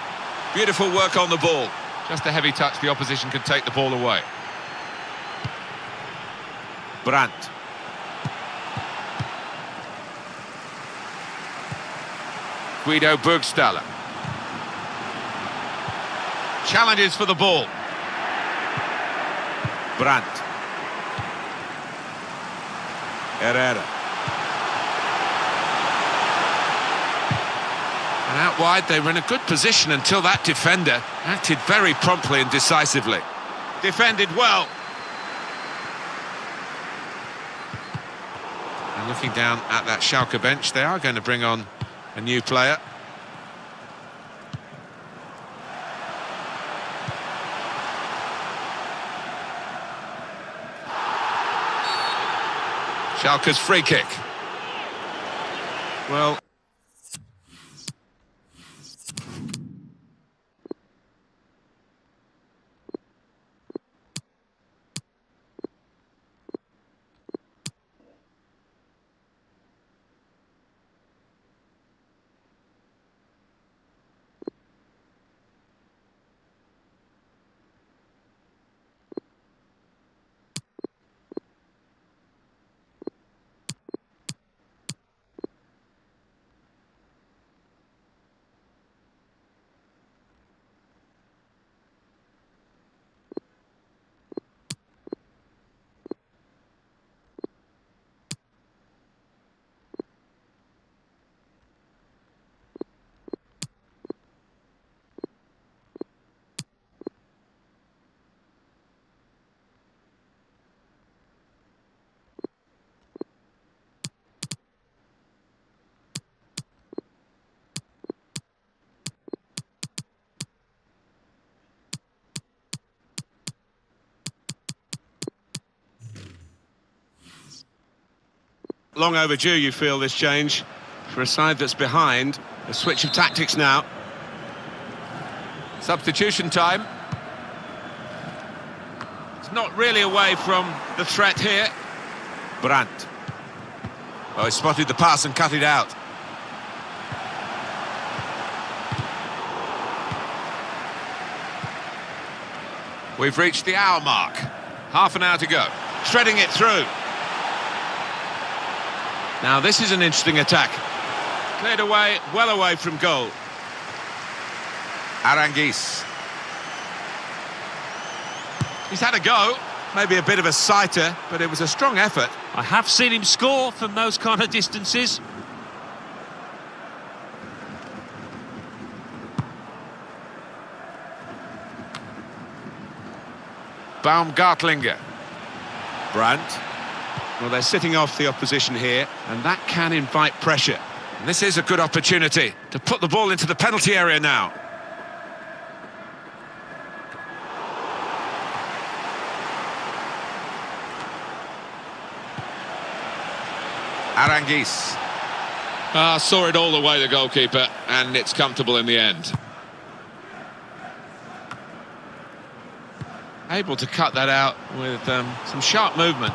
[SPEAKER 5] Beautiful work on the ball.
[SPEAKER 3] Just a heavy touch, the opposition could take the ball away. Brandt. Guido Burgstaller. Challenges for the ball. Brandt. Herrera. And out wide, they were in a good position until that defender acted very promptly and decisively. Defended well. And looking down at that Schalke bench, they are going to bring on a new player. Schalke's free kick. Well... Long overdue, you feel, this change for a side that's behind. A switch of tactics now. Substitution time. It's not really away from the threat here. Brandt. Oh, he spotted the pass and cut it out. We've reached the hour mark. Half an hour to go. Threading it through. Now this is an interesting attack. Cleared away, well away from goal. Aranguiz. He's had a go. Maybe a bit of a sighter, but it was a strong effort.
[SPEAKER 4] I have seen him score from those kind of distances.
[SPEAKER 3] Baumgartlinger. Brandt. Well, they're sitting off the opposition here, and that can invite pressure. And this is a good opportunity to put the ball into the penalty area now. Aranguiz. Saw it all the way, the goalkeeper, and it's comfortable in the end. Able to cut that out with some sharp movement.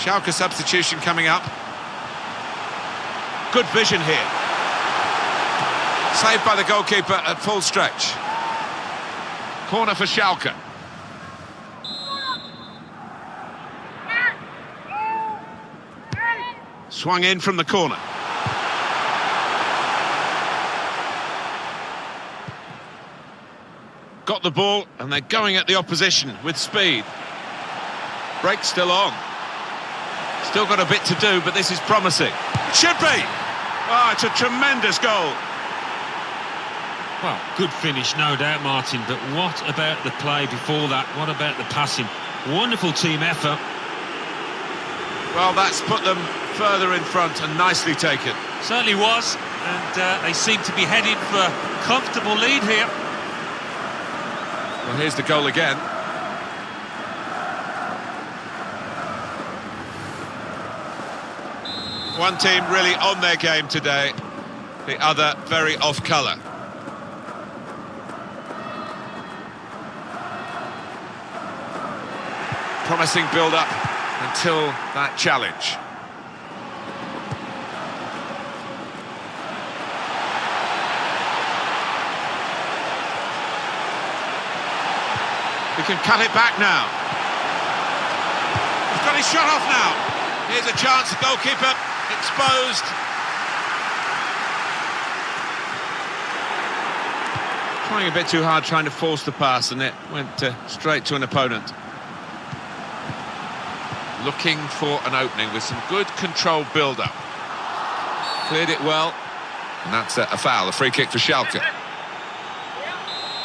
[SPEAKER 3] Schalke substitution coming up. Good vision here. Saved by the goalkeeper at full stretch. Corner for Schalke. Swung in from the corner. Got the ball and they're going at the opposition with speed. Break still on. Still got a bit to do, but this is promising. It should be! Oh, it's a tremendous goal.
[SPEAKER 4] Well, good finish, no doubt, Martin, but what about the play before that? What about the passing? Wonderful team effort.
[SPEAKER 3] Well, that's put them further in front and nicely taken.
[SPEAKER 4] Certainly was, and they seem to be heading for a comfortable lead here.
[SPEAKER 3] Well, here's the goal again. One team really on their game today, the other very off colour. Promising build-up until that challenge.
[SPEAKER 5] We can cut it back now. He's got his shot off now. Here's a chance, the goalkeeper exposed. Trying a bit too hard, trying to force the pass, and it went straight to an opponent.
[SPEAKER 3] Looking for an opening with some good controlled build-up. Cleared it well. And that's a foul, a free kick for Schalke.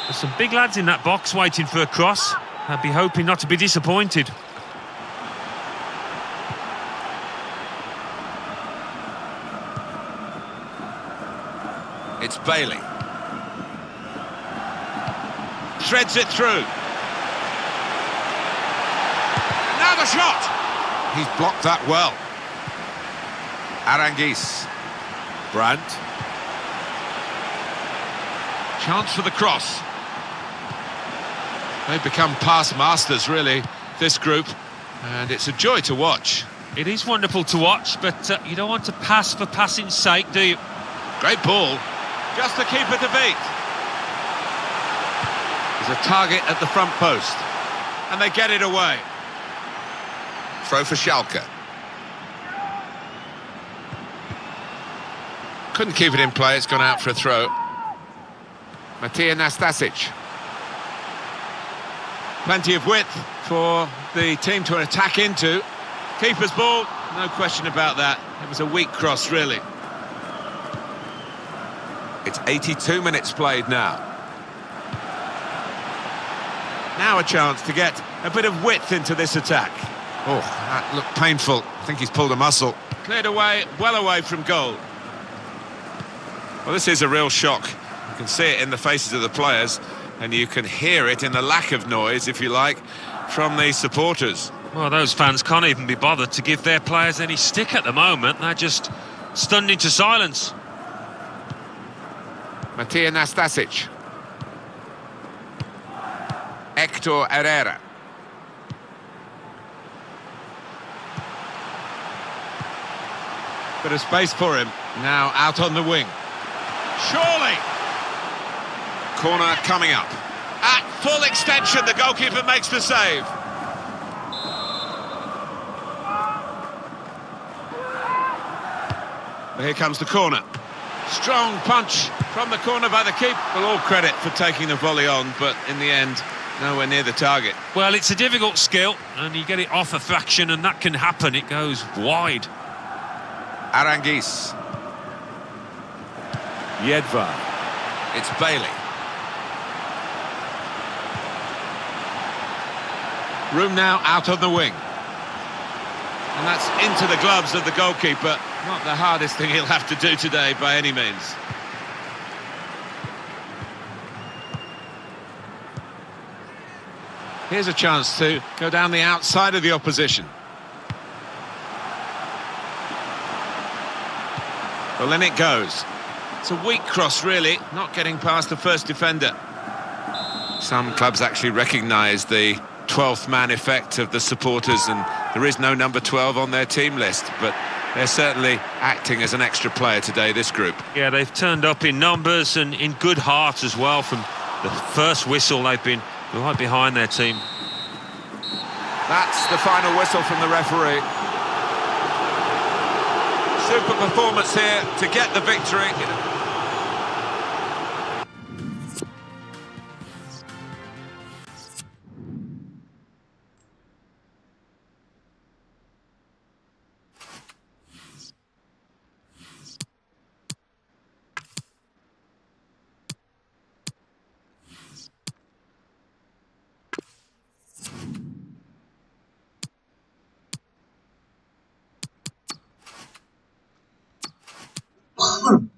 [SPEAKER 4] There's some big lads in that box waiting for a cross. I'd be hoping not to be disappointed.
[SPEAKER 3] It's Bailey.
[SPEAKER 5] Threads it through. Now the shot!
[SPEAKER 3] He's blocked that well. Arangis. Brandt. Chance for the cross. They've become pass masters, really, this group, and it's a joy to watch.
[SPEAKER 4] It is wonderful to watch, but you don't want to pass for passing's sake, do you?
[SPEAKER 3] Great ball.
[SPEAKER 5] Just the keeper to beat.
[SPEAKER 3] There's a target at the front post.
[SPEAKER 5] And they get it away.
[SPEAKER 3] Throw for Schalke. Couldn't keep it in play, it's gone out for a throw. Matija Nastasic.
[SPEAKER 5] Plenty of width for the team to attack into. Keeper's ball, no question about that. It was a weak cross, really.
[SPEAKER 3] It's 82 minutes played now.
[SPEAKER 5] Now a chance to get a bit of width into this attack.
[SPEAKER 3] Oh, that looked painful. I think he's pulled a muscle.
[SPEAKER 5] Cleared away, well away from goal.
[SPEAKER 3] Well, this is a real shock. You can see it in the faces of the players, and you can hear it in the lack of noise, if you like, from the supporters.
[SPEAKER 4] Well, those fans can't even be bothered to give their players any stick at the moment. They're just stunned into silence.
[SPEAKER 3] Matija Nastasic. Hector Herrera.
[SPEAKER 5] Bit of space for him. Now out on the wing. Surely!
[SPEAKER 3] Corner coming up.
[SPEAKER 5] At full extension, the goalkeeper makes the save. Here comes the corner. Strong punch from the corner by the keeper. Well, all credit for taking the volley on, but in the end, nowhere near the target.
[SPEAKER 4] Well, it's a difficult skill, and you get it off a fraction, and that can happen. It goes wide.
[SPEAKER 3] Arangis.
[SPEAKER 5] Jedvar.
[SPEAKER 3] It's Bailey.
[SPEAKER 5] Room now out on the wing. And that's into the gloves of the goalkeeper. Not the hardest thing he'll have to do today by any means. Here's a chance to go down the outside of the opposition. Well, then it goes. It's a weak cross, really, not getting past the first defender.
[SPEAKER 3] Some clubs actually recognise the 12th man effect of the supporters, and there is no number 12 on their team list, but they're certainly acting as an extra player today, this group.
[SPEAKER 4] Yeah, they've turned up in numbers and in good heart as well. From the first whistle, they've been right behind their team.
[SPEAKER 3] That's the final whistle from the referee. Super performance here to get the victory.
[SPEAKER 6] Hmm.